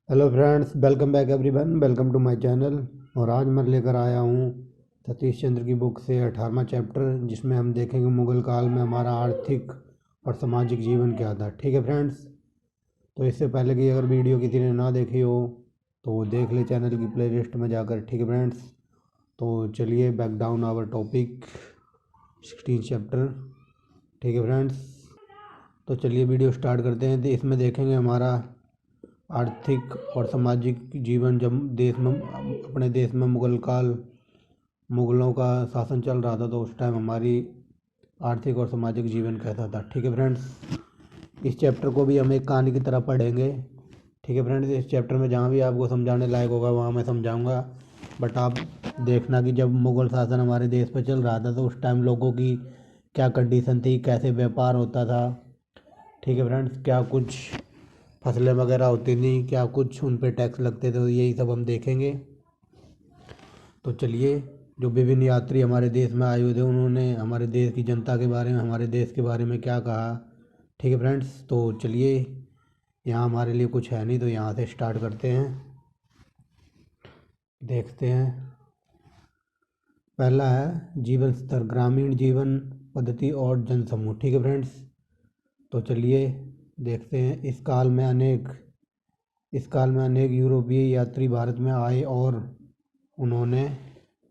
Hello friends, welcome back everyone, welcome to my channel. और आज मैं लेकर आया हूँ सतीश चंद्र की बुक से 18वां चैप्टर, जिसमें हम देखेंगे मुगल काल में हमारा आर्थिक और सामाजिक जीवन क्या था। ठीक है फ्रेंड्स, तो इससे पहले कि अगर वीडियो किसी ने ना देखी हो तो वो देख ले चैनल की प्लेलिस्ट में जाकर। ठीक है फ्रेंड्स, तो चलिए back down our topic 16 chapter. ठीक है फ्रेंड्स, तो चलिए वीडियो स्टार्ट करते हैं। तो इसमें देखेंगे हमारा आर्थिक और सामाजिक जीवन, जब देश में अपने देश में मुगलों का शासन चल रहा था तो उस टाइम हमारी आर्थिक और सामाजिक जीवन कैसा था। ठीक है फ्रेंड्स, इस चैप्टर को भी हम एक कहानी की तरह पढ़ेंगे। ठीक है फ्रेंड्स, इस चैप्टर में जहाँ भी आपको समझाने लायक होगा वहाँ मैं समझाऊंगा, बट आप देखना कि जब मुगल शासन हमारे देश पर चल रहा था तो उस टाइम लोगों की क्या कंडीशन थी, कैसे व्यापार होता था। ठीक है फ्रेंड्स, क्या कुछ फसलें वगैरह होती थी, क्या कुछ उन पे टैक्स लगते थे, तो यही सब हम देखेंगे। तो चलिए, जो विभिन्न यात्री हमारे देश में आए हुए थे उन्होंने हमारे देश की जनता के बारे में, हमारे देश के बारे में क्या कहा। ठीक है फ्रेंड्स, तो चलिए, यहाँ हमारे लिए कुछ है नहीं तो यहाँ से स्टार्ट करते हैं, देखते हैं। पहला है जीवन स्तर, ग्रामीण जीवन पद्धति और जनसमूह। ठीक है फ्रेंड्स, तो चलिए देखते हैं। इस काल में अनेक यूरोपीय यात्री भारत में आए और उन्होंने,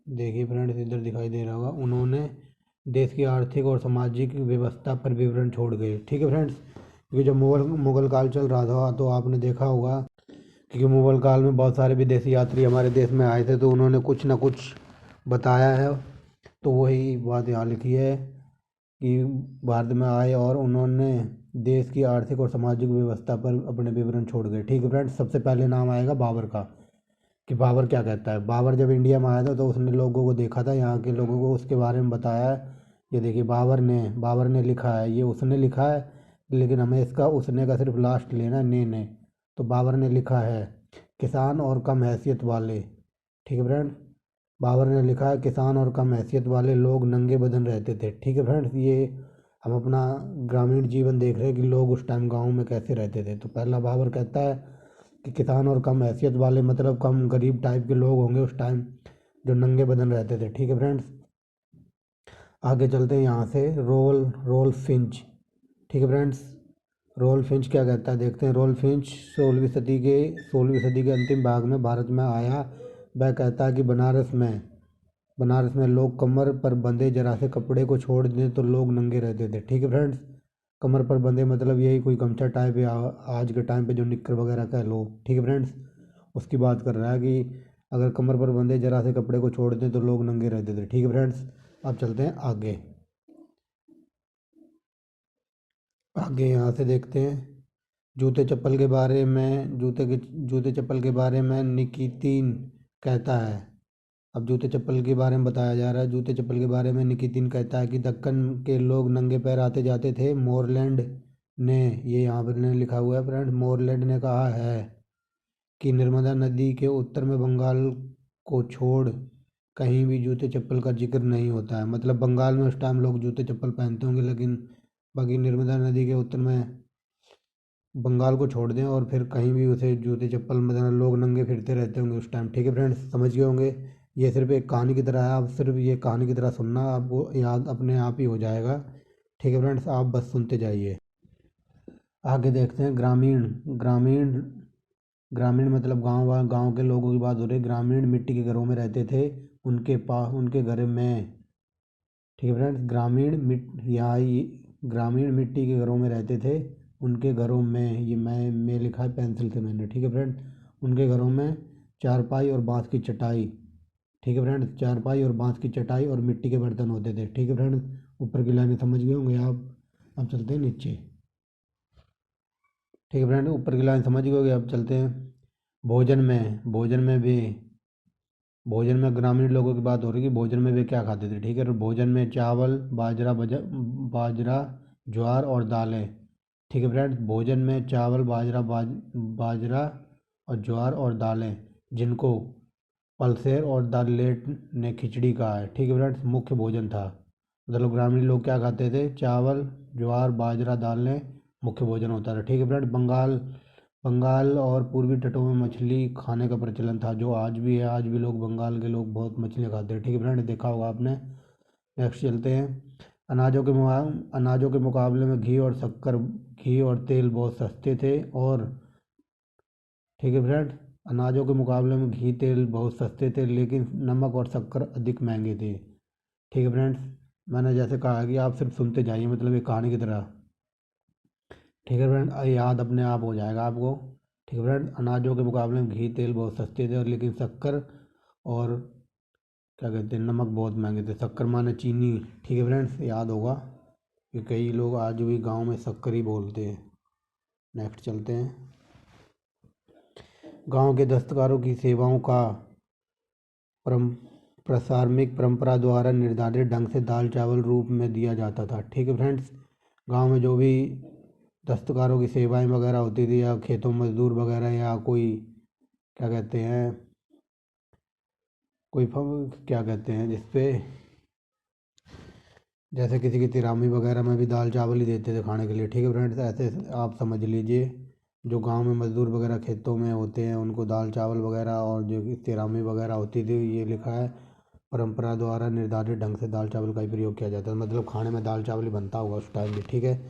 देखिए फ्रेंड्स इधर दिखाई दे रहा होगा, उन्होंने देश की आर्थिक और सामाजिक व्यवस्था पर विवरण छोड़ गए। ठीक है फ्रेंड्स, क्योंकि जब मुगल काल चल रहा था तो आपने देखा होगा, क्योंकि मुगल काल में बहुत सारे विदेशी यात्री हमारे देश में आए थे तो उन्होंने कुछ ना कुछ बताया है। तो वही बात यहाँ लिखी है कि भारत में आए और उन्होंने देश की आर्थिक और सामाजिक व्यवस्था पर अपने विवरण छोड़ गए। ठीक है फ्रेंड्स, सबसे पहले नाम आएगा बाबर का, कि बाबर क्या कहता है। बाबर जब इंडिया में आया था तो उसने लोगों को देखा था, यहाँ के लोगों को उसके बारे में बताया है। ये देखिए, बाबर ने लिखा है, ये उसने लिखा है, लेकिन हमें इसका उसने का सिर्फ लास्ट लेना है, ने। तो बाबर ने लिखा है किसान और कम हैसियत वाले। ठीक है फ्रेंड्स, बाबर ने लिखा है किसान और कम हैसियत वाले लोग नंगे बदन रहते थे। ठीक है फ्रेंड्स, ये हम अपना ग्रामीण जीवन देख रहे हैं कि लोग उस टाइम गाँव में कैसे रहते थे। तो पहला बाबर कहता है कि किसान और कम हैसियत वाले मतलब कम गरीब टाइप के लोग होंगे उस टाइम, जो नंगे बदन रहते थे। ठीक है फ्रेंड्स, आगे चलते हैं यहाँ से। रोल फिंच। ठीक है फ्रेंड्स, रोल फिंच क्या कहता है देखते हैं। रोल फिंच 16वीं सदी के अंतिम भाग में भारत में आया। वह कहता है कि बनारस में लोग कमर पर बंधे जरा से कपड़े को छोड़ दें तो लोग नंगे रहते थे। ठीक है फ्रेंड्स, कमर पर बंधे मतलब यही कोई गमछा टाइप, या आज के टाइम पे जो निक्कर वगैरह कह लो। ठीक है फ्रेंड्स, उसकी बात कर रहा है कि अगर कमर पर बंधे जरा से कपड़े को छोड़ दें तो लोग नंगे रहते थे। ठीक है फ्रेंड्स, अब चलते हैं आगे। आगे यहाँ से देखते हैं जूते चप्पल के बारे में निकितीन कहता है। अब जूते चप्पल के बारे में बताया जा रहा है। जूते चप्पल के बारे में निकितीन कहता है कि दक्कन के लोग नंगे पैर आते जाते थे। मोरलैंड ने, ये यहाँ पर ने लिखा हुआ है फ्रेंड, मोरलैंड ने कहा है कि नर्मदा नदी के उत्तर में बंगाल को छोड़ कहीं भी जूते चप्पल का जिक्र नहीं होता है। मतलब बंगाल में उस टाइम लोग जूते चप्पल पहनते होंगे, लेकिन बाकी नर्मदा नदी के उत्तर में बंगाल को छोड़ दें और फिर कहीं भी उसे जूते चप्पल मतलब लोग नंगे फिरते रहते होंगे उस टाइम। ठीक है फ्रेंड्स, समझ गए होंगे। ये सिर्फ एक कहानी की तरह है, आप सिर्फ ये कहानी की तरह सुनना, आपको याद अपने आप ही हो जाएगा। ठीक है फ्रेंड्स, आप बस सुनते जाइए। आगे देखते हैं ग्रामीण। ग्रामीण ग्रामीण मतलब गांव के लोगों की बात हो रही है। ग्रामीण मिट्टी के घरों में रहते थे, उनके घर में। ठीक है फ्रेंड्स, ग्रामीण मिट्टी के घरों में रहते थे, उनके घरों में, ये मैं लिखा है पेंसिल से मैंने। ठीक है फ्रेंड्स, उनके घरों में चारपाई और बांस की चटाई। ठीक है फ्रेंड्स, चारपाई और बांस की चटाई और मिट्टी के बर्तन होते थे। ठीक है फ्रेंड्स, ऊपर की लाइन समझ गए होंगे आप। अब चलते हैं नीचे। ठीक है फ्रेंड, ऊपर की लाइन समझ गए होंगे। अब चलते हैं भोजन में ग्रामीण लोगों की बात हो रही है कि भोजन में वे क्या खाते थे। ठीक है, तो भोजन में चावल, बाजरा, ज्वार और दालें। ठीक है फ्रेंड्स, भोजन में चावल, बाजरा और ज्वार और दालें, जिनको पलसेर और द लेट ने खिचड़ी कहा है। ठीक है फ्रेंड्स, मुख्य भोजन था। मतलब ग्रामीण लोग क्या खाते थे, चावल, ज्वार, बाजरा, दालें मुख्य भोजन होता था। ठीक है फ्रेंड्स, बंगाल और पूर्वी तटों में मछली खाने का प्रचलन था, जो आज भी है। आज भी लोग, बंगाल के लोग बहुत मछलियाँ खाते हैं। ठीक है फ्रेंड, देखा होगा आपने। नेक्स्ट चलते हैं। अनाजों के मुकाबले में घी और तेल बहुत सस्ते थे। और ठीक है फ्रेंड, अनाजों के मुकाबले में घी तेल बहुत सस्ते थे, लेकिन नमक और शक्कर अधिक महंगे थे। ठीक है फ्रेंड्स, मैंने जैसे कहा कि आप सिर्फ सुनते जाइए, मतलब ये कहानी की तरह। ठीक है फ्रेंड, याद अपने आप हो जाएगा आपको। ठीक है फ्रेंड, अनाजों के मुकाबले में घी तेल बहुत सस्ते थे, और लेकिन शक्कर और क्या कहते हैं, नमक बहुत महंगे थे। शक्कर माने चीनी। ठीक है फ्रेंड्स, याद होगा कि कई लोग आज भी गांव में शक्कर ही बोलते हैं। नेक्स्ट चलते हैं। गांव के दस्तकारों की सेवाओं का परम प्रसारमिक परंपरा द्वारा निर्धारित ढंग से दाल चावल रूप में दिया जाता था। ठीक है फ्रेंड्स, गांव में जो भी दस्तकारों की सेवाएं वगैरह होती थी, या खेतों मजदूर वगैरह, या कोई क्या कहते हैं, क्या कहते हैं जिसपे, जैसे किसी की तिरामी वगैरह में भी दाल चावल ही देते थे खाने के लिए। ठीक है फ्रेंड्स, ऐसे आप समझ लीजिए, जो गांव में मजदूर वगैरह खेतों में होते हैं, उनको दाल चावल वगैरह, और जो तिरामी वगैरह होती थी, ये लिखा है परंपरा द्वारा निर्धारित ढंग से दाल चावल का ही प्रयोग किया जाता है। मतलब खाने में दाल चावल ही बनता होगा उस टाइम भी। ठीक है,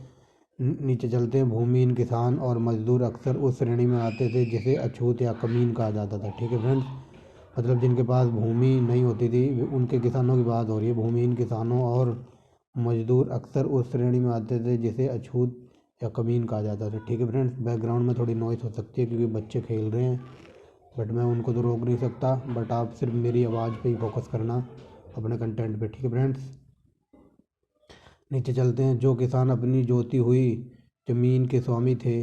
नीचे चलते हैं। भूमिहीन किसान और मजदूर अक्सर उस श्रेणी में आते थे जिसे अछूत या कमीन कहा जाता था। ठीक है फ्रेंड्स, मतलब जिनके पास भूमि नहीं होती थी, उनके किसानों की बात हो रही है। भूमिहीन किसानों और मजदूर अक्सर उस श्रेणी में आते थे जिसे अछूत या कमीन कहा जाता था। ठीक है फ्रेंड्स, बैकग्राउंड में थोड़ी नॉइस हो सकती है क्योंकि बच्चे खेल रहे हैं, बट मैं उनको तो रोक नहीं सकता। बट आप सिर्फ मेरी आवाज़ पे ही फोकस करना, अपने कंटेंट पे। ठीक है फ्रेंड्स, नीचे चलते हैं। जो किसान अपनी जोती हुई ज़मीन के स्वामी थे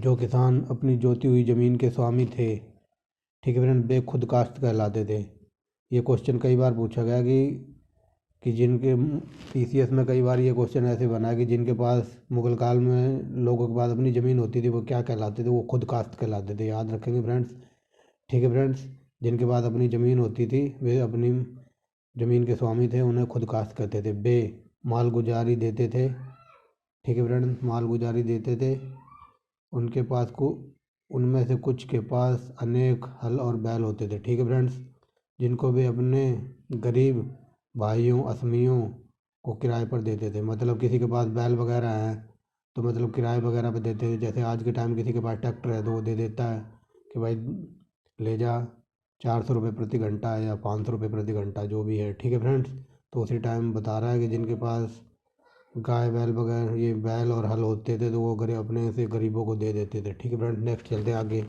जो किसान अपनी जोती हुई ज़मीन के स्वामी थे, ठीक है फ्रेंड, वे खुद काश्त कहलाते थे। ये क्वेश्चन कई बार पूछा गया कि जिनके पीसीएस में कई बार ये क्वेश्चन ऐसे बना है कि जिनके पास मुगल काल में लोगों के पास अपनी ज़मीन होती थी, वो क्या कहलाते थे? वो खुद काश्त कहलाते थे। याद रखेंगे फ्रेंड्स। ठीक है फ्रेंड्स, जिनके पास अपनी ज़मीन होती थी, वे अपनी ज़मीन के स्वामी थे, उन्हें खुद काश्त कहते थे। वे माल गुजारी देते थे। ठीक है फ्रेंड्स, माल गुजारी देते थे। उनके पास को उनमें से कुछ के पास अनेक हल और बैल होते थे। ठीक है फ्रेंड्स, जिनको वे अपने गरीब भाइयों असमियों को किराए पर देते थे। मतलब किसी के पास बैल वगैरह हैं तो मतलब किराए वगैरह पे देते थे। जैसे आज के टाइम किसी के पास ट्रैक्टर है तो वो दे देता है कि भाई ले जा, 400 रुपये प्रति घंटा या 500 रुपये प्रति घंटा, जो भी है। ठीक है फ्रेंड्स, तो उसी टाइम बता रहा है कि जिनके पास गाय बैल वगैरह, ये बैल और हल होते थे, तो वो गरीब अपने से गरीबों को दे देते थे। ठीक है फ्रेंड्स, नेक्स्ट चलते हैं आगे।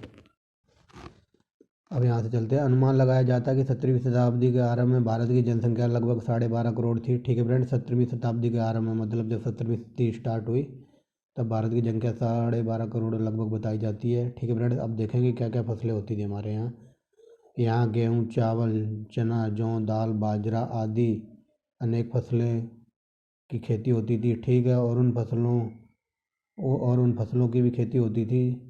अब यहाँ से चलते हैं। अनुमान लगाया जाता है कि 17वीं शताब्दी के आरंभ में भारत की जनसंख्या लगभग 12.5 करोड़ थी। ठीक है फ्रेंड्स, 17वीं शताब्दी के आरंभ में, मतलब जब 17वीं शताब्दी स्टार्ट हुई तब भारत की जनसंख्या 12.5 करोड़ लगभग बताई जाती है। ठीक है फ्रेंड्स, अब देखेंगे क्या क्या फसलें होती थी हमारे यहाँ। यहाँ गेहूँ, चावल, चना, जौ, दाल, बाजरा आदि अनेक फसलें की खेती होती थी। ठीक है, और उन फसलों की भी खेती होती थी,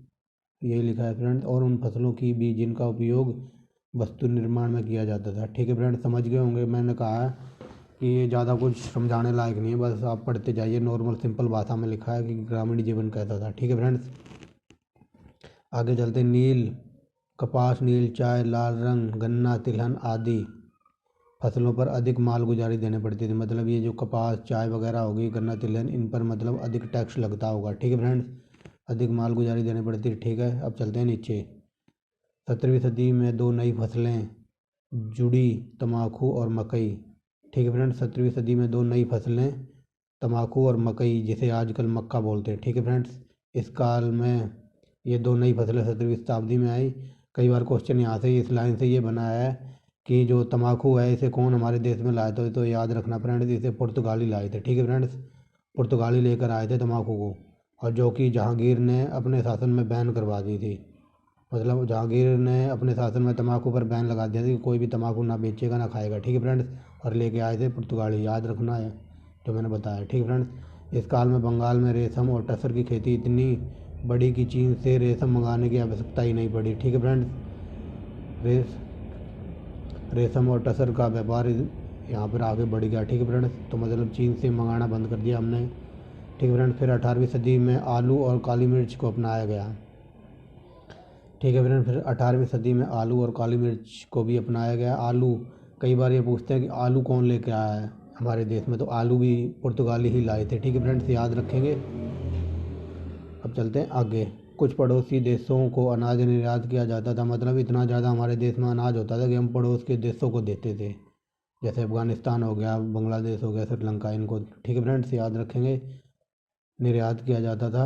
यही लिखा है फ्रेंड्स, और उन फसलों की भी जिनका उपयोग वस्तु निर्माण में किया जाता था। ठीक है फ्रेंड्स, समझ गए होंगे। मैंने कहा है कि ये ज़्यादा कुछ समझाने लायक नहीं है, बस आप पढ़ते जाइए। नॉर्मल सिंपल भाषा में लिखा है कि ग्रामीण जीवन कैसा था। ठीक है फ्रेंड्स, आगे चलते। कपास, नील चाय, लाल रंग, गन्ना, तिलहन आदि फसलों पर अधिक माल गुजारी देने पड़ती थी। मतलब ये जो कपास, चाय वगैरह होगी, गन्ना, तिलहन, इन पर मतलब अधिक टैक्स लगता होगा। ठीक है फ्रेंड्स, अधिक माल गुजारी देनी पड़ती है। ठीक है, अब चलते हैं नीचे। 17वीं सदी में दो नई फसलें जुड़ी, तंबाकू और मकई। ठीक है फ्रेंड्स, 17वीं सदी में दो नई फसलें, तंबाकू और मकई, जिसे आजकल मक्का बोलते हैं। ठीक है फ्रेंड्स, इस काल में ये दो नई फसलें 17वीं शताब्दी में आई। कई बार क्वेश्चन यहाँ से इस लाइन से ये बना है कि जो तंबाकू है इसे कौन हमारे देश में लाया था? तो याद रखना फ्रेंड्स, इसे पुर्तगाली लाए थे। ठीक है फ्रेंड्स, पुर्तगाली लेकर आए थे तंबाकू को, और जो कि जहांगीर ने अपने शासन में बैन करवा दी थी। मतलब जहांगीर ने अपने शासन में तंबाकू पर बैन लगा दिया था कि कोई भी तंबाकू ना बेचेगा ना खाएगा। ठीक है फ्रेंड्स, और लेके आए थे पुर्तगाली, याद रखना है जो मैंने बताया। ठीक है फ्रेंड्स, इस काल में बंगाल में रेशम और टसर की खेती इतनी बड़ी कि चीन से रेशम मंगाने की आवश्यकता ही नहीं पड़ी। ठीक है फ्रेंड्स, रेस रेशम और टसर का व्यापार यहाँ पर आगे बढ़ गया। ठीक है फ्रेंड्स, तो मतलब चीन से मंगाना बंद कर दिया हमने। ठीक है फ्रेंड। फिर 18वीं सदी में आलू और काली मिर्च को अपनाया गया। ठीक है फ्रेंड। फिर 18वीं सदी में आलू और काली मिर्च को भी अपनाया गया। आलू, कई बार ये पूछते हैं कि आलू कौन लेके आया है हमारे देश में, तो आलू भी पुर्तगाली ही लाए थे। ठीक है फ्रेंड्स, याद रखेंगे। अब चलते हैं आगे। कुछ पड़ोसी देशों को अनाज निर्यात किया जाता था, मतलब इतना ज़्यादा हमारे देश में अनाज होता था कि हम पड़ोस के देशों को देते थे, जैसे अफ़गानिस्तान हो गया, बांग्लादेश हो गया, श्रीलंका, इनको। ठीक है फ्रेंड्स, याद रखेंगे, निर्यात किया जाता था।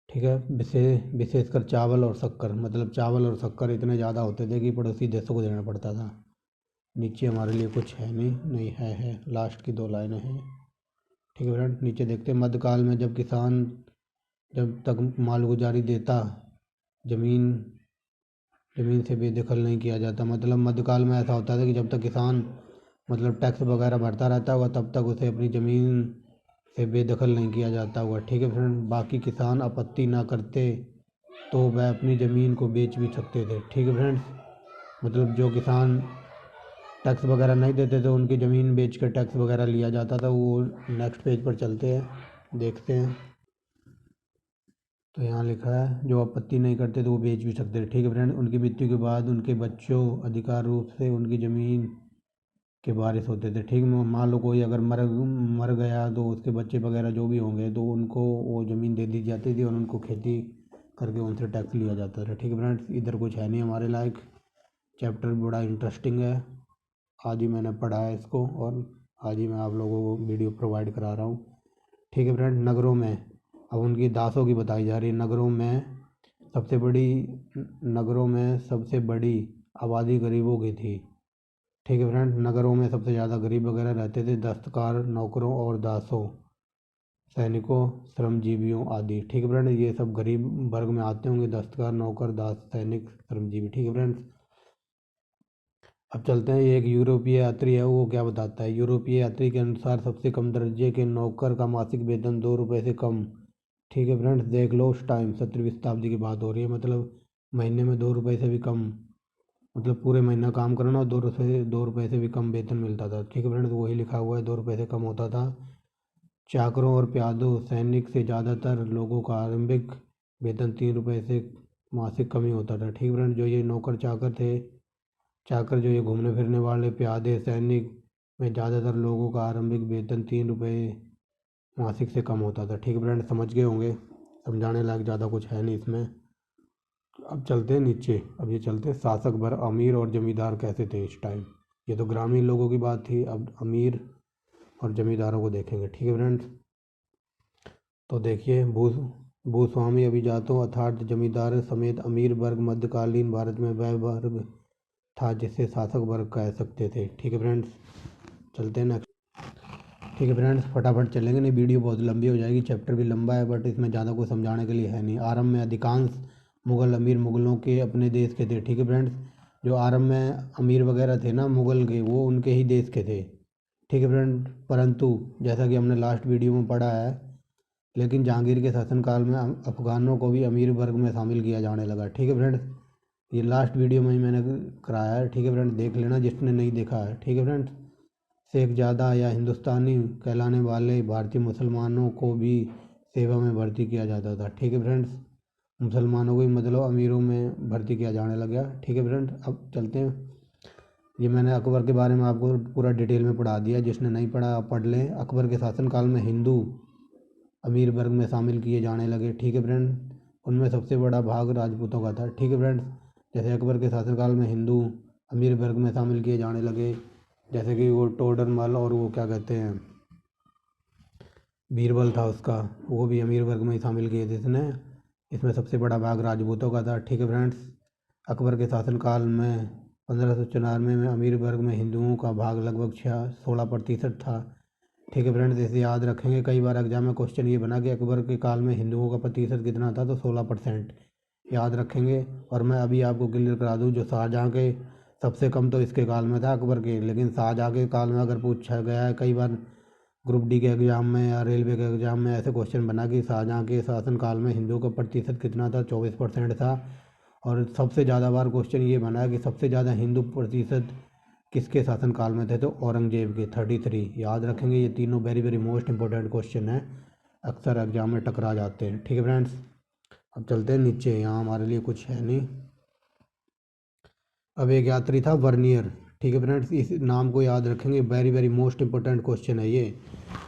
ठीक है। विशेषकर चावल और शक्कर, मतलब चावल और शक्कर इतने ज़्यादा होते थे कि पड़ोसी देशों को देना पड़ता था। नीचे हमारे लिए कुछ है नहीं, नहीं है, लास्ट की 2 लाइनें हैं। ठीक है फ्रेंड, नीचे देखते हैं। मध्यकाल में जब किसान जब तक मालगुजारी देता, ज़मीन ज़मीन से बेदखल नहीं किया जाता, मतलब मध्यकाल में ऐसा होता था कि जब तक किसान मतलब टैक्स वगैरह भरता रहता होगा तब तक उसे अपनी ज़मीन से बेदखल नहीं किया जाता होगा। ठीक है फ्रेंड, बाकी किसान आपत्ति ना करते तो वह अपनी ज़मीन को बेच भी सकते थे। ठीक है फ्रेंड्स, मतलब जो किसान टैक्स वगैरह नहीं देते थे उनकी ज़मीन बेच कर टैक्स वगैरह लिया जाता था। वो नेक्स्ट पेज पर चलते हैं, देखते हैं। तो यहाँ लिखा है जो आपत्ति नहीं करते तो वो बेच भी सकते थे। ठीक है फ्रेंड, उनकी मृत्यु के बाद उनके बच्चों अधिकार रूप से उनकी ज़मीन के वारिस होते थे। ठीक, मान लो कोई अगर मर गया तो उसके बच्चे वगैरह जो भी होंगे तो उनको वो ज़मीन दे दी जाती थी और उनको खेती करके उनसे टैक्स लिया जाता था। ठीक है फ्रेंड्स, इधर कुछ है नहीं हमारे लायक। चैप्टर बड़ा इंटरेस्टिंग है, आज ही मैंने पढ़ा है इसको और आज ही मैं आप लोगों को वीडियो प्रोवाइड करा रहा हूँ। ठीक है फ्रेंड, नगरों में अब उनकी दासों की बताई जा रही है। नगरों में सबसे बड़ी आबादी गरीबों की थी। ठीक है फ्रेंड, नगरों में सबसे ज़्यादा गरीब वगैरह रहते थे, दस्तकार, नौकरों और दासों, सैनिकों, श्रमजीवियों आदि। ठीक है फ्रेंड, ये सब गरीब वर्ग में आते होंगे, दस्तकार, नौकर, दास, सैनिक, श्रमजीवी। ठीक है फ्रेंड्स, अब चलते हैं। ये एक यूरोपीय यात्री है, वो क्या बताता है। यूरोपीय यात्री के अनुसार सबसे कम दर्जे के नौकर का मासिक वेतन 2 रुपये से कम। ठीक है फ्रेंड्स, देख लो उस टाइम 17वीं शताब्दी की बात हो रही है, मतलब महीने में 2 रुपये से भी कम, मतलब पूरे महीना काम करना और 2 रुपये से भी कम वेतन मिलता था। ठीक है फ्रेंड्स, वही लिखा हुआ है, 2 रुपये से कम होता था। चाकरों और प्यादों, सैनिक से ज़्यादातर लोगों का आरंभिक वेतन 3 रुपये से मासिक कम ही होता था। ठीक है फ्रेंड, जो ये नौकर चाकर जो ये घूमने फिरने वाले प्यादे, सैनिक में ज़्यादातर लोगों का आरंभिक वेतन 3 रुपये मासिक से कम होता था। ठीक है फ्रेंड, समझ गए होंगे, समझाने लायक ज़्यादा कुछ है नहीं इसमें। अब चलते हैं नीचे। अब ये चलते हैं शासक वर्ग, अमीर और जमींदार कैसे थे इस टाइम। ये तो ग्रामीण लोगों की बात थी, अब अमीर और जमींदारों को देखेंगे। ठीक है फ्रेंड्स, तो देखिए, भूस्वामी अभिजातों अर्थात जमींदार समेत अमीर वर्ग मध्यकालीन भारत में वह वर्ग था जिसे शासक वर्ग कह सकते थे। ठीक है फ्रेंड्स, चलते हैं नेक्स्ट। ठीक है फ्रेंड्स, फटाफट चलेंगे, नहीं वीडियो बहुत लंबी हो जाएगी, चैप्टर भी लंबा है बट इसमें ज़्यादा कुछ समझाने के लिए है नहीं। आरंभ में अधिकांश मुग़ल अमीर मुग़लों के अपने देश के थे। ठीक है फ्रेंड्स, जो आरंभ में अमीर वगैरह थे ना मुग़ल के, वो उनके ही देश के थे। ठीक है फ्रेंड, परंतु जैसा कि हमने लास्ट वीडियो में पढ़ा है, लेकिन जहांगीर के शासनकाल में अफ़गानों को भी अमीर वर्ग में शामिल किया जाने लगा। ठीक है फ्रेंड्स, ये लास्ट वीडियो में ही मैंने कराया है। ठीक है फ्रेंड, देख लेना जिसने नहीं देखा है। ठीक है फ्रेंड्स, शेखजादा या हिंदुस्तानी कहलाने वाले भारतीय मुसलमानों को भी सेवा में भर्ती किया जाता था। ठीक है फ्रेंड्स, मुसलमानों को भी मतलब अमीरों में भर्ती किया जाने लगा। ठीक है फ्रेंड्स, अब चलते हैं। ये मैंने अकबर के बारे में आपको पूरा डिटेल में पढ़ा दिया, जिसने नहीं पढ़ा आप पढ़ लें। अकबर के शासनकाल में हिंदू अमीर वर्ग में शामिल किए जाने लगे। ठीक है फ्रेंड, उनमें सबसे बड़ा भाग राजपूतों का था। ठीक है फ्रेंड्स, जैसे अकबर के शासनकाल में हिंदू अमीर वर्ग में शामिल किए जाने लगे, जैसे कि वो टोडरमल और वो क्या कहते हैं बीरबल था उसका, वो भी अमीर वर्ग में ही शामिल किए थे इसने। इसमें सबसे बड़ा भाग राजपूतों का था। ठीक है फ्रेंड्स, अकबर के शासनकाल में 1594 में अमीर वर्ग में हिंदुओं का भाग लगभग 16% था। ठीक है फ्रेंड्स, इसे याद रखेंगे, कई बार एग्जाम में क्वेश्चन ये बना कि अकबर के काल में हिंदुओं का प्रतिशत कितना था, तो 16% याद रखेंगे। और मैं अभी आपको क्लियर करा दूँ, जो शाहजहाँ के सबसे कम तो इसके काल में था अकबर के, लेकिन शाहजहाँ के काल में अगर पूछा गया है कई बार ग्रुप डी के एग्ज़ाम में या रेलवे के एग्ज़ाम में ऐसे क्वेश्चन बना कि शाहजहाँ के शासनकाल में हिंदुओं का प्रतिशत कितना था, 24% था। और सबसे ज़्यादा बार क्वेश्चन ये बना है कि सबसे ज़्यादा हिंदू प्रतिशत किसके शासनकाल में थे? तो औरंगजेब के। 33 याद रखेंगे, ये तीनों very very most important question है, अक्सर एग्जाम में टकरा जाते हैं। ठीक है फ्रेंड्स, अब चलते हैं नीचे, यहाँ हमारे लिए कुछ है नहीं। अब एक यात्री था वर्नियर। ठीक है फ्रेंड्स, इस नाम को याद रखेंगे, very very most important question है ये,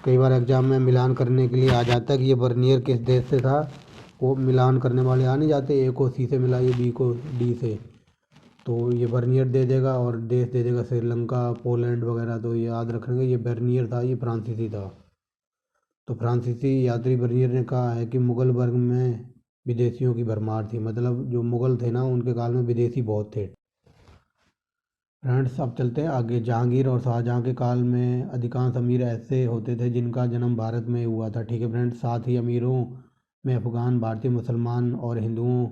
कई बार एग्जाम में मिलान करने के लिए आ जाता है कि ये वर्नियर किस देश से था। वो मिलान करने वाले आ नहीं जाते, ए को सी से मिलाइए, बी को डी से, तो ये वर्नियर दे देगा और देश दे देगा श्रीलंका, पोलैंड वगैरह। तो ये याद रखेंगे, ये वर्नियर था, ये फ्रांसीसी था। तो फ्रांसीसी यात्री वर्नियर ने कहा है कि मुगल वर्ग में विदेशियों की भरमार थी, मतलब जो मुगल थे ना, उनके काल में विदेशी बहुत थे। फ्रेंड्स, अब चलते हैं आगे। जहांगीर और शाहजहां के काल में अधिकांश अमीर ऐसे होते थे जिनका जन्म भारत में हुआ था। ठीक है फ्रेंड्स, साथ ही अमीरों में अफगान, भारतीय, मुसलमान और हिंदुओं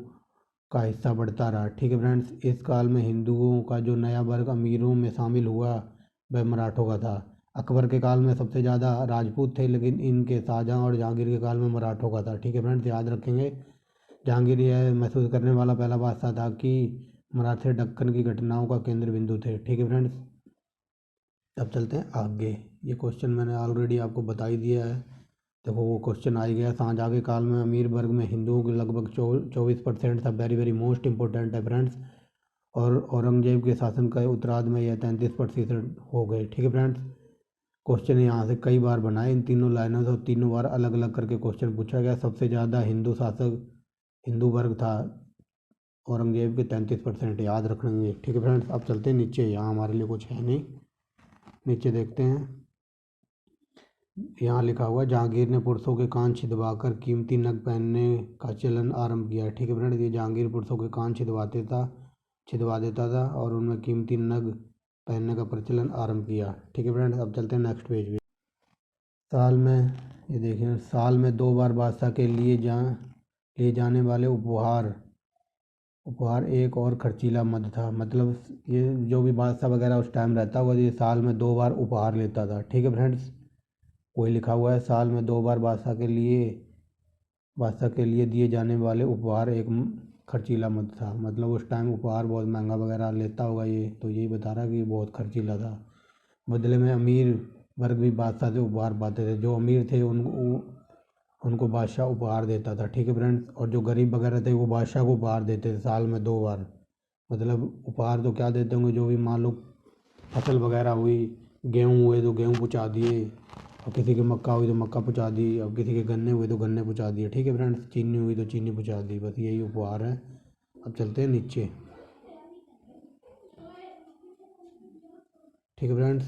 का हिस्सा बढ़ता रहा। ठीक है फ्रेंड्स, इस काल में हिंदुओं का जो नया वर्ग अमीरों में शामिल हुआ वह मराठों का था। अकबर के काल में सबसे ज़्यादा राजपूत थे, लेकिन इनके शाहजहां और जहांगीर के काल में मराठों का था। ठीक है फ्रेंड्स, याद रखेंगे, जहांगीर यह महसूस करने वाला पहला बादशाह था कि मराठे दक्कन की घटनाओं का केंद्र बिंदु थे। ठीक है फ्रेंड्स, अब चलते हैं आगे। ये क्वेश्चन मैंने ऑलरेडी आपको बता ही दिया है। देखो वो क्वेश्चन आ ही गया, शाहजहां के काल में अमीर वर्ग में हिंदुओं के लगभग 24% था, वेरी वेरी मोस्ट इंपॉर्टेंट है फ्रेंड्स। और औरंगजेब के शासन का उत्तरार्ध में यह 33% हो गए। ठीक है फ्रेंड्स, क्वेश्चन यहाँ से कई बार बनाए इन तीनों लाइनों से, और तीनों बार अलग अलग करके क्वेश्चन पूछा गया। सबसे ज़्यादा हिंदू शासक हिंदू वर्ग था औरंगजेब के, 33% याद रखेंगे। ठीक है फ्रेंड्स, अब चलते हैं नीचे, यहाँ हमारे लिए कुछ है नहीं, नीचे देखते हैं। यहाँ लिखा हुआ, जहांगीर ने पुरुषों के कान छिदवाकर कीमती नग पहनने का चलन आरंभ किया। ठीक है फ्रेंड्स, ये जहांगीर पुरुषों के कान छिदवा देता था और उनमें कीमती नग पहनने का प्रचलन आरंभ किया। ठीक है फ्रेंड्स, अब चलते हैं नेक्स्ट पेज पे। साल में, ये देखिए, साल में 2 बार बादशाह के लिए जाने वाले उपहार एक और खर्चीला मद था, मतलब ये जो भी बादशाह वगैरह उस टाइम रहता हुआ, ये साल में 2 बार उपहार लेता था। ठीक है फ्रेंड्स, वही लिखा हुआ है, साल में 2 बार बादशाह के लिए दिए जाने वाले उपहार एक खर्चीला मद था, मतलब उस टाइम उपहार बहुत महंगा वगैरह लेता होगा ये, तो यही बता रहा कि ये बहुत खर्चीला था। बदले में अमीर वर्ग भी बादशाह से उपहार पाते थे, जो अमीर थे उनको बादशाह उपहार देता था। ठीक है फ्रेंड्स, और जो गरीब वगैरह थे वो बादशाह को उपहार देते थे साल में 2 बार। मतलब उपहार तो क्या देते होंगे, जो भी मान लो फसल वगैरह हुई, गेहूँ हुए तो गेहूँ पहुँचा दिए, और किसी की मक्का हुई तो मक्का पहुँचा दी, और किसी के गन्ने हुए तो गन्ने पहुँचा दिए। ठीक है फ्रेंड्स, चीनी हुई तो चीनी पहुँचा दी, बस यही उपहार है। अब चलते हैं नीचे। ठीक है फ्रेंड्स,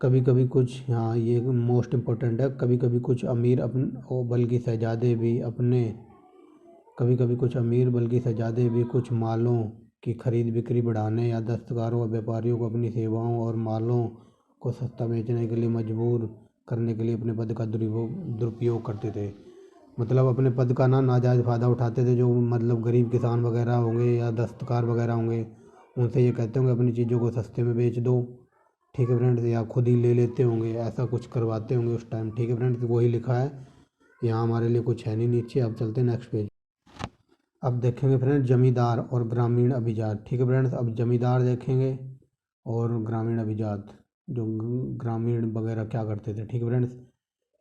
कभी कभी कुछ, हाँ ये मोस्ट इम्पोर्टेंट है, कभी कभी कुछ अमीर बल्कि शहजादे भी कुछ मालों की खरीद बिक्री बढ़ाने या दस्तकारों और व्यापारियों को अपनी सेवाओं और मालों को सस्ता बेचने के लिए मजबूर करने के लिए अपने पद का दुरुपयोग करते थे। मतलब अपने पद का ना नाजायज़ फ़ायदा उठाते थे, जो मतलब गरीब किसान वगैरह होंगे या दस्तकार वगैरह होंगे, उनसे ये कहते होंगे अपनी चीज़ों को सस्ते में बेच दो। ठीक है फ्रेंड्स, या खुद ही ले लेते होंगे, ऐसा कुछ करवाते होंगे उस टाइम। ठीक है फ्रेंड्स, वही लिखा है, यहाँ हमारे लिए कुछ है नहीं नीचे। अब चलते हैं नेक्स्ट पेज। अब देखेंगे फ्रेंड्स, जमींदार और ग्रामीण अभिजात। ठीक है फ्रेंड्स, अब जमींदार देखेंगे और ग्रामीण अभिजात, जो ग्रामीण वगैरह क्या करते थे। ठीक है फ्रेंड्स,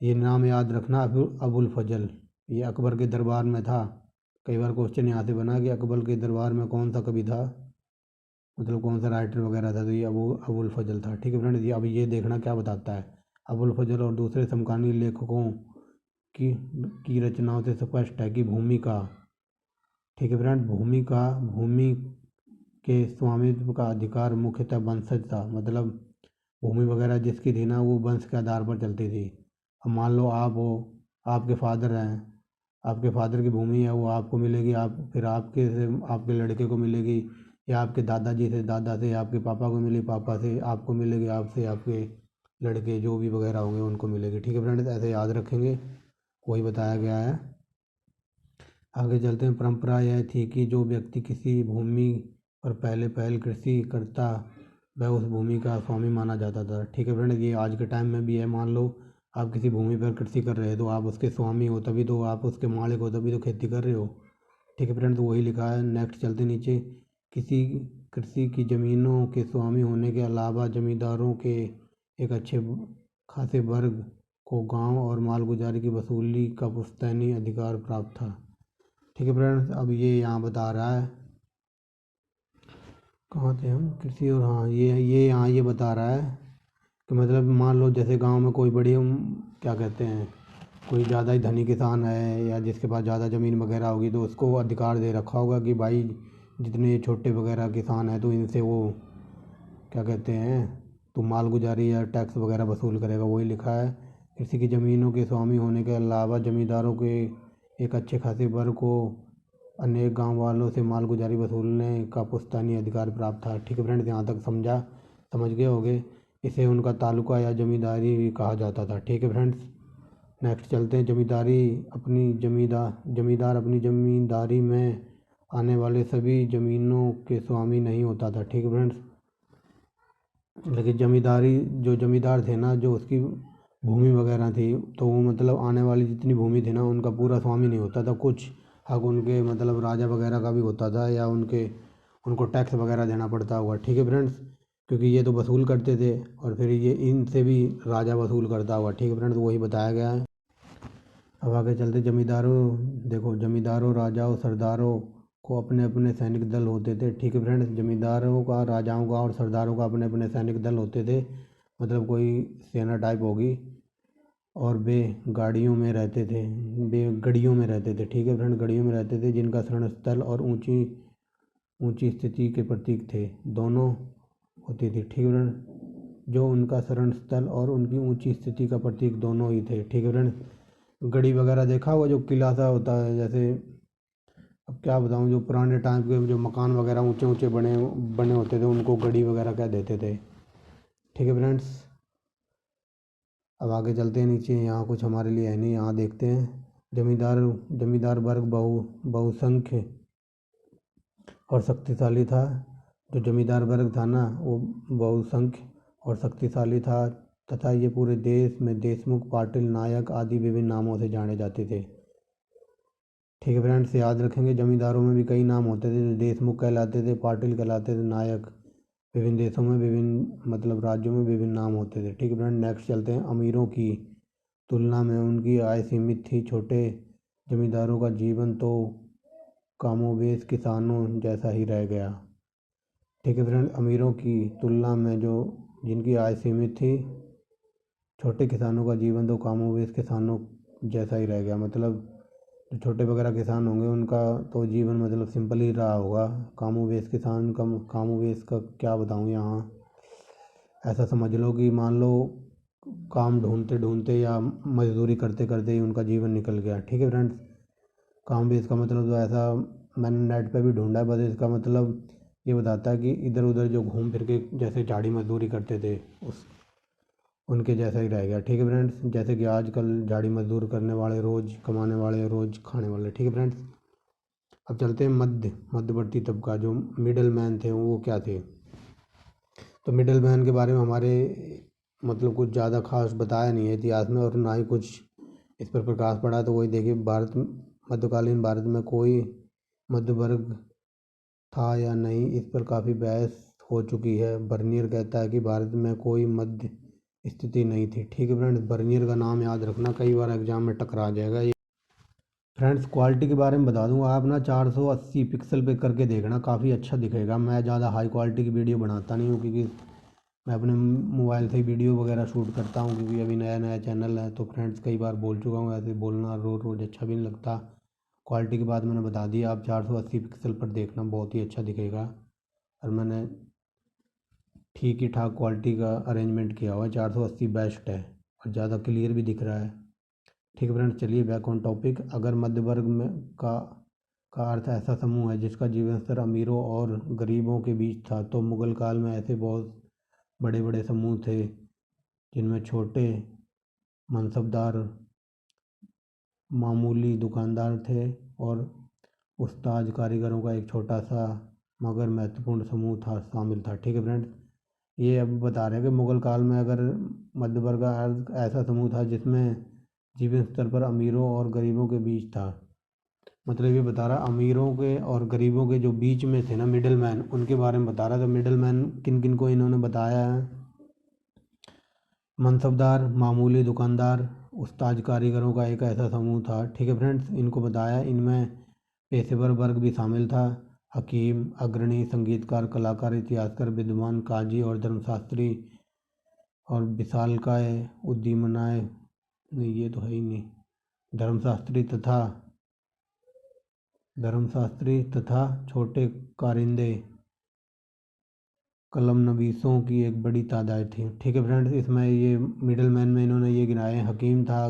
ये नाम याद रखना, अबुल फजल, ये अकबर के दरबार में था। कई बार क्वेश्चन यहाँ से बना कि अकबर के दरबार में कौन सा कवि था, मतलब कौन सा राइटर वगैरह था, तो ये अबुल फजल था। ठीक है फ्रेंड्स, ये अब ये देखना क्या बताता है, अबुल फजल और दूसरे समकालीन लेखकों की रचनाओं से स्पष्ट है कि भूमि, ठीक है फ्रेंड, भूमि के स्वामित्व का अधिकार मुख्यतः वंशज था, मतलब भूमि वगैरह जिसकी थी ना, वो वंश के आधार पर चलती थी। अब मान लो आप हो, आपके फादर हैं, आपके फादर की भूमि है, वो आपको मिलेगी, आप फिर आपके से आपके लड़के को मिलेगी, या आपके दादाजी से, दादा से आपके पापा को मिली, पापा से आपको मिलेगी, आपसे आपके लड़के जो भी वगैरह होंगे उनको मिलेगी। ठीक है फ्रेंड्स, ऐसे याद रखेंगे, वही बताया गया है। आगे चलते हैं। परंपरा यह थी कि जो व्यक्ति किसी भूमि पर पहल कृषि करता, वह उस भूमि का स्वामी माना जाता था। ठीक है फ्रेंड्स, ये आज के टाइम में भी है। मान लो आप किसी भूमि पर कृषि कर रहे हो तो आप उसके स्वामी हो, तभी तो आप उसके मालिक हो, तभी तो खेती कर रहे हो। ठीक है फ्रेंड्स, वही लिखा है। नेक्स्ट चलते नीचे। किसी कृषि की ज़मीनों के स्वामी होने के अलावा जमींदारों के एक अच्छे खासे वर्ग को गांव और मालगुजारी की वसूली का पुश्तैनी अधिकार प्राप्त था। ठीक है फ्रेंड्स, अब ये यहाँ बता रहा है, कहाँ थे हम, कृषि और हाँ ये यहाँ ये बता रहा है कि मतलब मान लो जैसे गांव में कोई बड़ी क्या कहते हैं, कोई ज़्यादा ही धनी किसान है या जिसके पास ज़्यादा ज़मीन वगैरह होगी तो उसको अधिकार दे रखा होगा कि भाई जितने छोटे वगैरह किसान हैं तो इनसे वो क्या कहते हैं तो मालगुजारी या टैक्स वगैरह वसूल करेगा। वही लिखा है, किसी की ज़मीनों के स्वामी होने के अलावा जमींदारों के एक अच्छे खासे वर्ग को अनेक गांव वालों से मालगुजारी वसूलने का पुश्तैनी अधिकार प्राप्त था। ठीक है फ्रेंड्स, यहाँ तक समझ गए होंगे। इसे उनका तालुका या जमींदारी भी कहा जाता था। ठीक है फ्रेंड्स, नेक्स्ट चलते हैं। जमींदार अपनी ज़मींदारी में आने वाले सभी ज़मीनों के स्वामी नहीं होता था। ठीक है फ्रेंड्स, लेकिन जमींदार थे ना, जो उसकी भूमि वगैरह थी तो वो मतलब आने वाली जितनी भूमि थी ना उनका पूरा स्वामी नहीं होता था। कुछ हक उनके मतलब राजा वगैरह का भी होता था या उनको टैक्स वगैरह देना पड़ता होगा। ठीक है फ्रेंड्स, क्योंकि ये तो वसूल करते थे और फिर ये इनसे भी राजा वसूल करता होगा। ठीक है फ्रेंड्स, वही बताया गया है। अब आगे चलते, जमींदारों राजाओं सरदारों को अपने अपने सैनिक दल होते थे। ठीक है फ्रेंड्स, जमींदारों का राजाओं का और सरदारों का अपने अपने सैनिक दल होते थे, मतलब कोई सेना टाइप होगी, और वे गड़ियों में रहते थे। ठीक है फ्रेंड, गड़ियों में रहते थे जिनका शरण स्थल और ऊंची ऊंची स्थिति के प्रतीक थे दोनों होती थी। ठीक है फ्रेंड, जो उनका शरण स्थल और उनकी ऊंची स्थिति का प्रतीक दोनों ही थे। ठीक है फ्रेंड, गढ़ी वगैरह देखा होगा, जो किला सा होता है, जैसे अब क्या बताऊँ, जो पुराने टाइम के जो मकान वगैरह ऊंचे ऊंचे बने बने होते थे उनको गढ़ी वगैरह कह देते थे। ठीक है फ्रेंड्स, अब आगे चलते हैं नीचे। यहाँ कुछ हमारे लिए है नहीं, यहाँ देखते हैं। जमींदार वर्ग बहुसंख्य और शक्तिशाली था। जो जमींदार वर्ग था ना वो बहुसंख्य और शक्तिशाली था तथा ये पूरे देश में देशमुख, पाटिल, नायक आदि विभिन्न नामों से जाने जाते थे। ठीक है फ्रेंड्स, याद रखेंगे, जमींदारों में भी कई नाम होते थे। देशमुख कहलाते थे, पाटिल कहलाते थे, नायक, विभिन्न देशों में विभिन्न मतलब राज्यों में विभिन्न नाम होते थे। ठीक है फ्रेंड, नेक्स्ट चलते हैं। अमीरों की तुलना में उनकी आय सीमित थी। छोटे जमींदारों का जीवन तो कमोबेश किसानों जैसा ही रह गया। ठीक है फ्रेंड, अमीरों की तुलना में जिनकी आय सीमित थी, छोटे किसानों का जीवन तो कमोबेश किसानों जैसा ही रह गया। मतलब जो छोटे वगैरह किसान होंगे उनका तो जीवन मतलब सिंपल ही रहा होगा। कामोवेश का क्या बताऊँ यहाँ, ऐसा समझ लो कि मान लो काम ढूंढते ढूंढते या मजदूरी करते करते ही उनका जीवन निकल गया। ठीक है फ्रेंड्स, कामोवेश का मतलब तो ऐसा मैंने नेट पे भी ढूंढा है, बस इसका मतलब ये बताता है कि इधर उधर जो घूम फिर के जैसे झाड़ी मजदूरी करते थे उनके जैसा ही रह गया। ठीक है फ्रेंड्स, जैसे कि आजकल झाड़ी मजदूर करने वाले रोज़ कमाने वाले रोज़ खाने वाले। ठीक है फ्रेंड्स, अब चलते हैं मध्यवर्ती तबका, जो मिडल मैन थे वो क्या थे। तो मिडल मैन के बारे में हमारे मतलब कुछ ज़्यादा खास बताया नहीं है इतिहास में, और ना ही कुछ इस पर प्रकाश पड़ा। तो वही देखिए, मध्यकालीन भारत में कोई मध्य वर्ग था या नहीं, इस पर काफ़ी बहस हो चुकी है। बर्नियर कहता है कि भारत में कोई मध्य स्थिति नहीं थी। ठीक है फ्रेंड्स, बर्नियर का नाम याद रखना, कई बार एग्जाम में टकरा जाएगा ये। फ्रेंड्स, क्वालिटी के बारे में बता दूंगा, आप ना 480 पिक्सल पे करके देखना, काफ़ी अच्छा दिखेगा। मैं ज़्यादा हाई क्वालिटी की वीडियो बनाता नहीं हूँ क्योंकि मैं अपने मोबाइल से ही वीडियो वगैरह शूट करता हूँ, क्योंकि अभी नया नया चैनल है। तो फ्रेंड्स, कई बार बोल चुका हूँ, ऐसे बोलना रोज़ रोज़ अच्छा भी नहीं लगता। क्वालिटी की बात मैंने बता दी, आप 480 पिक्सल पर देखना, बहुत ही अच्छा दिखेगा। और मैंने ठीक ही ठाक क्वालिटी का अरेंजमेंट किया हुआ है, 480 बेस्ट है और ज़्यादा क्लियर भी दिख रहा है। ठीक है फ्रेंड्स, चलिए बैक ऑन टॉपिक। अगर मध्य वर्ग में का अर्थ ऐसा समूह है जिसका जीवन स्तर अमीरों और गरीबों के बीच था, तो मुगल काल में ऐसे बहुत बड़े बड़े समूह थे जिनमें छोटे मनसबदार, मामूली दुकानदार थे और उस्ताद कारीगरों का एक छोटा सा मगर महत्वपूर्ण समूह था शामिल था। ठीक है फ्रेंड्स, ये अब बता रहे हैं कि मुगल काल में अगर मध्य वर्ग का ऐसा समूह था जिसमें जीवन स्तर पर अमीरों और गरीबों के बीच था, मतलब ये बता रहा अमीरों के और गरीबों के जो बीच में थे ना मिडिल मैन, उनके बारे में बता रहा था। मिडिल मैन किन किन को इन्होंने बताया है? मनसबदार, मामूली दुकानदार, उस्ताद कारीगरों का एक ऐसा समूह था। ठीक है फ्रेंड्स, इनको बताया। इनमें पेशेवर वर्ग भी शामिल था। हकीम, अग्रणी, संगीतकार, कलाकार, इतिहासकार, विद्वान, काजी और धर्मशास्त्री और विशालकाय उद्दीमनाय, नहीं ये तो है ही नहीं, धर्मशास्त्री तथा छोटे कारिंदे कलम नवीसों की एक बड़ी तादाद थी। ठीक है फ्रेंड्स, इसमें ये मिडिल मैन में इन्होंने ये गिनाए। हकीम था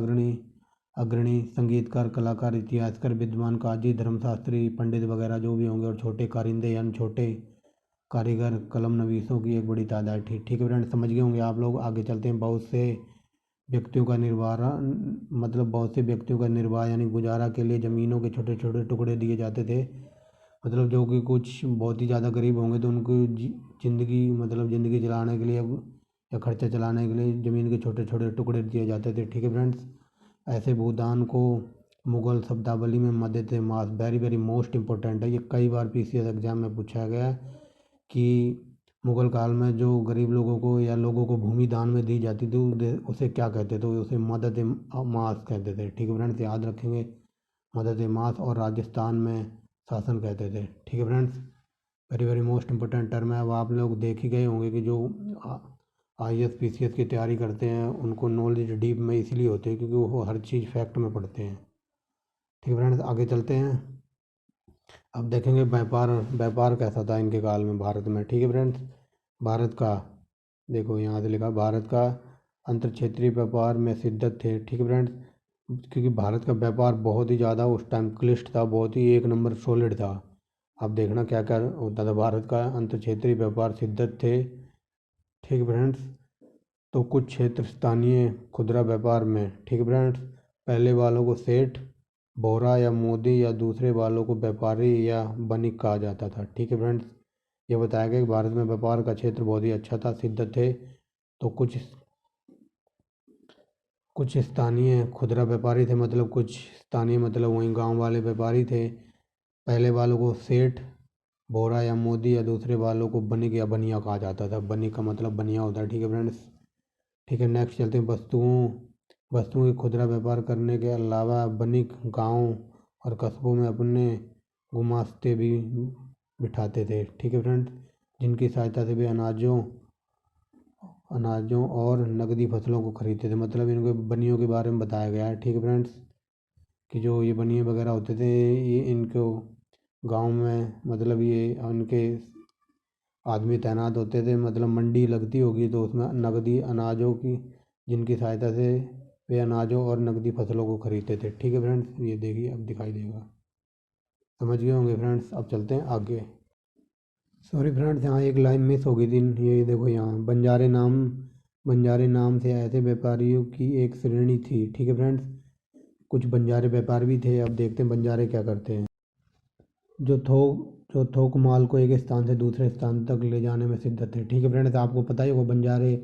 अग्रणी, संगीतकार, कलाकार, इतिहासकार, विद्वान, काजी, धर्मशास्त्री, पंडित वगैरह जो भी होंगे, और छोटे कारिंदे यानी छोटे कारीगर, कलम नवीसों की एक बड़ी तादाद थी। ठीक है फ्रेंड्स, समझ गए होंगे आप लोग। आगे चलते हैं। बहुत से व्यक्तियों का निर्वाह यानी गुजारा के लिए ज़मीनों के छोटे छोटे टुकड़े दिए जाते थे। मतलब जो कि कुछ बहुत ही ज़्यादा गरीब होंगे तो उनको ज़िंदगी चलाने के लिए या खर्चा चलाने के लिए ज़मीन के छोटे छोटे टुकड़े दिए जाते थे। ठीक है फ्रेंड्स, ऐसे भूदान को मुग़ल शब्दावली में मदद मास, वेरी वेरी मोस्ट इम्पोर्टेंट है। ये कई बार PCS एग्जाम में पूछा गया है कि मुग़ल काल में जो गरीब लोगों को या लोगों को भूमि दान में दी जाती थी उसे क्या कहते थे? उसे मदद मास कहते थे। ठीक है फ्रेंड्स, याद रखेंगे, मदद मास। और राजस्थान में शासन कहते थे। ठीक है friends, very very most important term है। अब आप लोग देख ही गए होंगे कि जो IAS PCS की तैयारी करते हैं उनको नॉलेज डीप में इसलिए होती है क्योंकि वो हर चीज़ फैक्ट में पढ़ते हैं। ठीक है फ्रेंड्स, आगे चलते हैं। अब देखेंगे व्यापार कैसा था इनके काल में भारत में। ठीक है फ्रेंड्स, भारत का, देखो यहाँ से लिखा, भारत का अंतर क्षेत्रीय व्यापार में शिद्दत थे। ठीक है फ्रेंड्स, क्योंकि भारत का व्यापार बहुत ही ज़्यादा उस टाइम क्लिष्ट था, बहुत ही एक नंबर सॉलिड था। अब देखना क्या क्या होता था। भारत का अंतर क्षेत्रीय व्यापार शिद्दत थे। ठीक है फ्रेंड्स, तो कुछ क्षेत्र स्थानीय खुदरा व्यापार में। ठीक है फ्रेंड्स, पहले वालों को सेठ, बोरा या मोदी या दूसरे वालों को व्यापारी या बनिक कहा जाता था। ठीक है फ्रेंड्स, ये बताया गया कि भारत में व्यापार का क्षेत्र बहुत ही अच्छा था, शिद्दत थे। तो कुछ स्थानीय खुदरा व्यापारी थे, मतलब कुछ स्थानीय मतलब वहीं गांव वाले व्यापारी थे। पहले वालों को सेठ, बोरा या मोदी या दूसरे वालों को बनिक या बनिया कहा जाता था। बनिक का मतलब बनिया होता है। ठीक है फ्रेंड्स, ठीक है, नेक्स्ट चलते हैं। वस्तुओं के खुदरा व्यापार करने के अलावा बनिक गांव और कस्बों में अपने गुमास्ते भी बिठाते थे। ठीक है फ्रेंड्स, जिनकी सहायता से वे अनाजों और नकदी फसलों को खरीदते थे। मतलब इनको बनियों के बारे में बताया गया है। ठीक है फ्रेंड्स, कि जो ये बनिए वगैरह होते थे ये इनको गांव में, मतलब ये उनके आदमी तैनात होते थे। मतलब मंडी लगती होगी तो उसमें नकदी अनाजों की, जिनकी सहायता से वे अनाजों और नकदी फसलों को खरीदते थे। ठीक है फ्रेंड्स, ये देखिए अब दिखाई देगा, समझ गए होंगे फ्रेंड्स। अब चलते हैं आगे। सॉरी फ्रेंड्स, यहाँ एक लाइन मिस हो गई थी। ये देखो यहाँ बंजारे नाम से ऐसे व्यापारियों की एक श्रेणी थी। ठीक है फ्रेंड्स, कुछ बंजारे व्यापार भी थे। अब देखते हैं बंजारे क्या करते हैं। जो थोक माल को एक स्थान से दूसरे स्थान तक ले जाने में शिद्दत है। ठीक है फ्रेंड्स, आपको पता ही वो बंजारे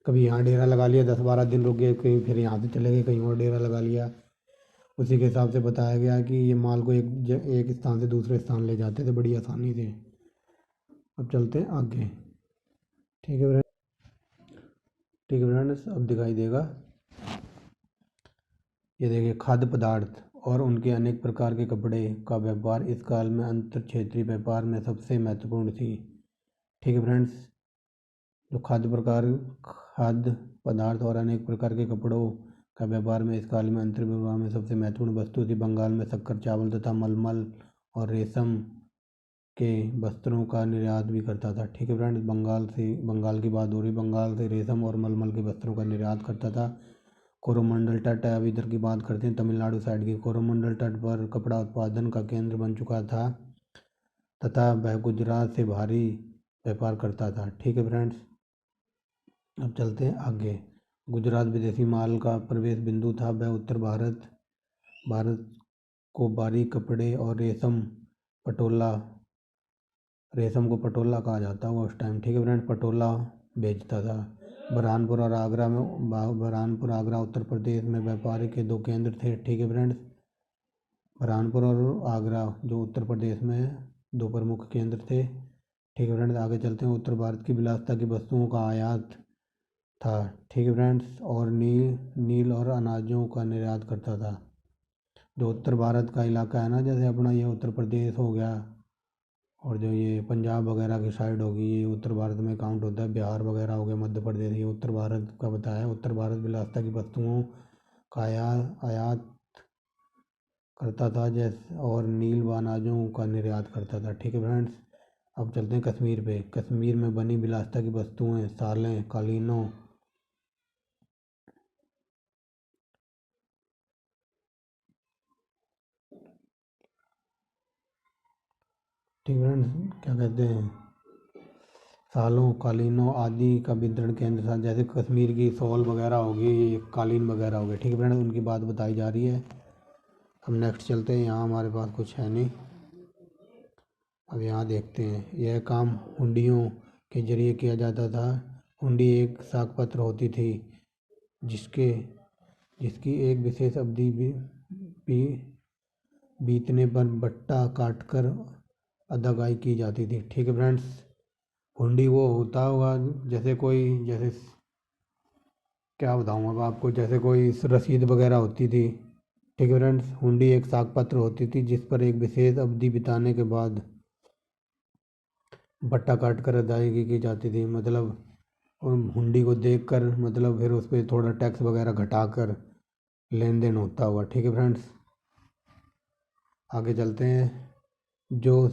कभी यहाँ डेरा लगा लिया, 10-12 दिन रुक गए कहीं, फिर यहाँ से चले गए कहीं और डेरा लगा लिया। उसी के हिसाब से बताया गया कि ये माल को एक स्थान से दूसरे स्थान ले जाते थे बड़ी आसानी से। अब चलते हैं आगे। ठीक है फ्रेंड्स, अब दिखाई देगा, ये देखिए, खाद्य पदार्थ और उनके अनेक प्रकार के कपड़े का व्यापार इस काल में अंतर क्षेत्रीय व्यापार में सबसे महत्वपूर्ण थी। ठीक है फ्रेंड्स, जो खाद्य पदार्थ और अनेक प्रकार के कपड़ों का व्यापार में इस काल में अंतर व्यापार में सबसे महत्वपूर्ण वस्तु थी। बंगाल में शक्कर, चावल तथा मलमल और रेशम के वस्त्रों का निर्यात भी करता था। ठीक है फ्रेंड्स, बंगाल की बात हो रही, बंगाल से रेशम और मलमल के वस्त्रों का निर्यात करता था। कोरोमंडल तट है, अब इधर की बात करते हैं, तमिलनाडु साइड की। कोरोमंडल तट पर कपड़ा उत्पादन का केंद्र बन चुका था तथा वह गुजरात से भारी व्यापार करता था। ठीक है फ्रेंड्स, अब चलते हैं आगे। गुजरात विदेशी माल का प्रवेश बिंदु था। वह उत्तर भारत को बारीक कपड़े और रेशम को पटोला कहा जाता हुआ उस टाइम। ठीक है फ्रेंड्स, पटोला बेचता था। बुरहानपुर आगरा उत्तर प्रदेश में व्यापार के दो केंद्र थे। ठीक है फ्रेंड्स, बुरहानपुर और आगरा जो उत्तर प्रदेश में है, दो प्रमुख केंद्र थे। ठीक है फ्रेंड्स, आगे चलते हैं। उत्तर भारत की विलासिता की वस्तुओं का आयात था। ठीक है फ्रेंड्स, और नील और अनाजों का निर्यात करता था। जो उत्तर भारत का इलाका है ना, जैसे अपना ये उत्तर प्रदेश हो गया और जो ये पंजाब वगैरह की साइड होगी, ये उत्तर भारत में काउंट होता है। बिहार वगैरह हो गया, मध्य प्रदेश, ये उत्तर भारत का बताया। उत्तर भारत विलासिता की वस्तुओं का आयात करता था जैसे, और नील व अनाजों का निर्यात करता था। ठीक है फ्रेंड्स, अब चलते हैं कश्मीर पे। कश्मीर में बनी विलासिता की वस्तुएं, सालें, कालीनों, ठीक है फ्रेंड्स, क्या कहते हैं, सालों, कालीनों आदि का वितरण केंद्र था। जैसे कश्मीर की शॉल वगैरह होगी, ये कालीन वगैरह हो गए। ठीक है फ्रेंड्स, उनकी बात बताई जा रही है। अब नेक्स्ट चलते हैं। यहाँ हमारे पास कुछ है नहीं, अब यहाँ देखते हैं। यह काम हुंडियों के जरिए किया जाता था। हुंडी एक साक्ष्यपत्र होती थी जिसके जिसकी एक विशेष अवधि भी बीतने पर बट्टा काटकर अदायगी की जाती थी। ठीक है फ्रेंड्स, हुंडी वो होता होगा जैसे कोई, जैसे क्या बताऊँ अब आपको, जैसे कोई रसीद वगैरह होती थी। ठीक है फ्रेंड्स, हुंडी एक साक्ष्यपत्र होती थी जिस पर एक विशेष अवधि बिताने के बाद बट्टा काट कर अदायगी की जाती थी। मतलब हुंडी को देखकर, मतलब फिर उस पर थोड़ा टैक्स वगैरह घटाकर लेन देन होता होगा। ठीक है फ्रेंड्स, आगे चलते हैं। जो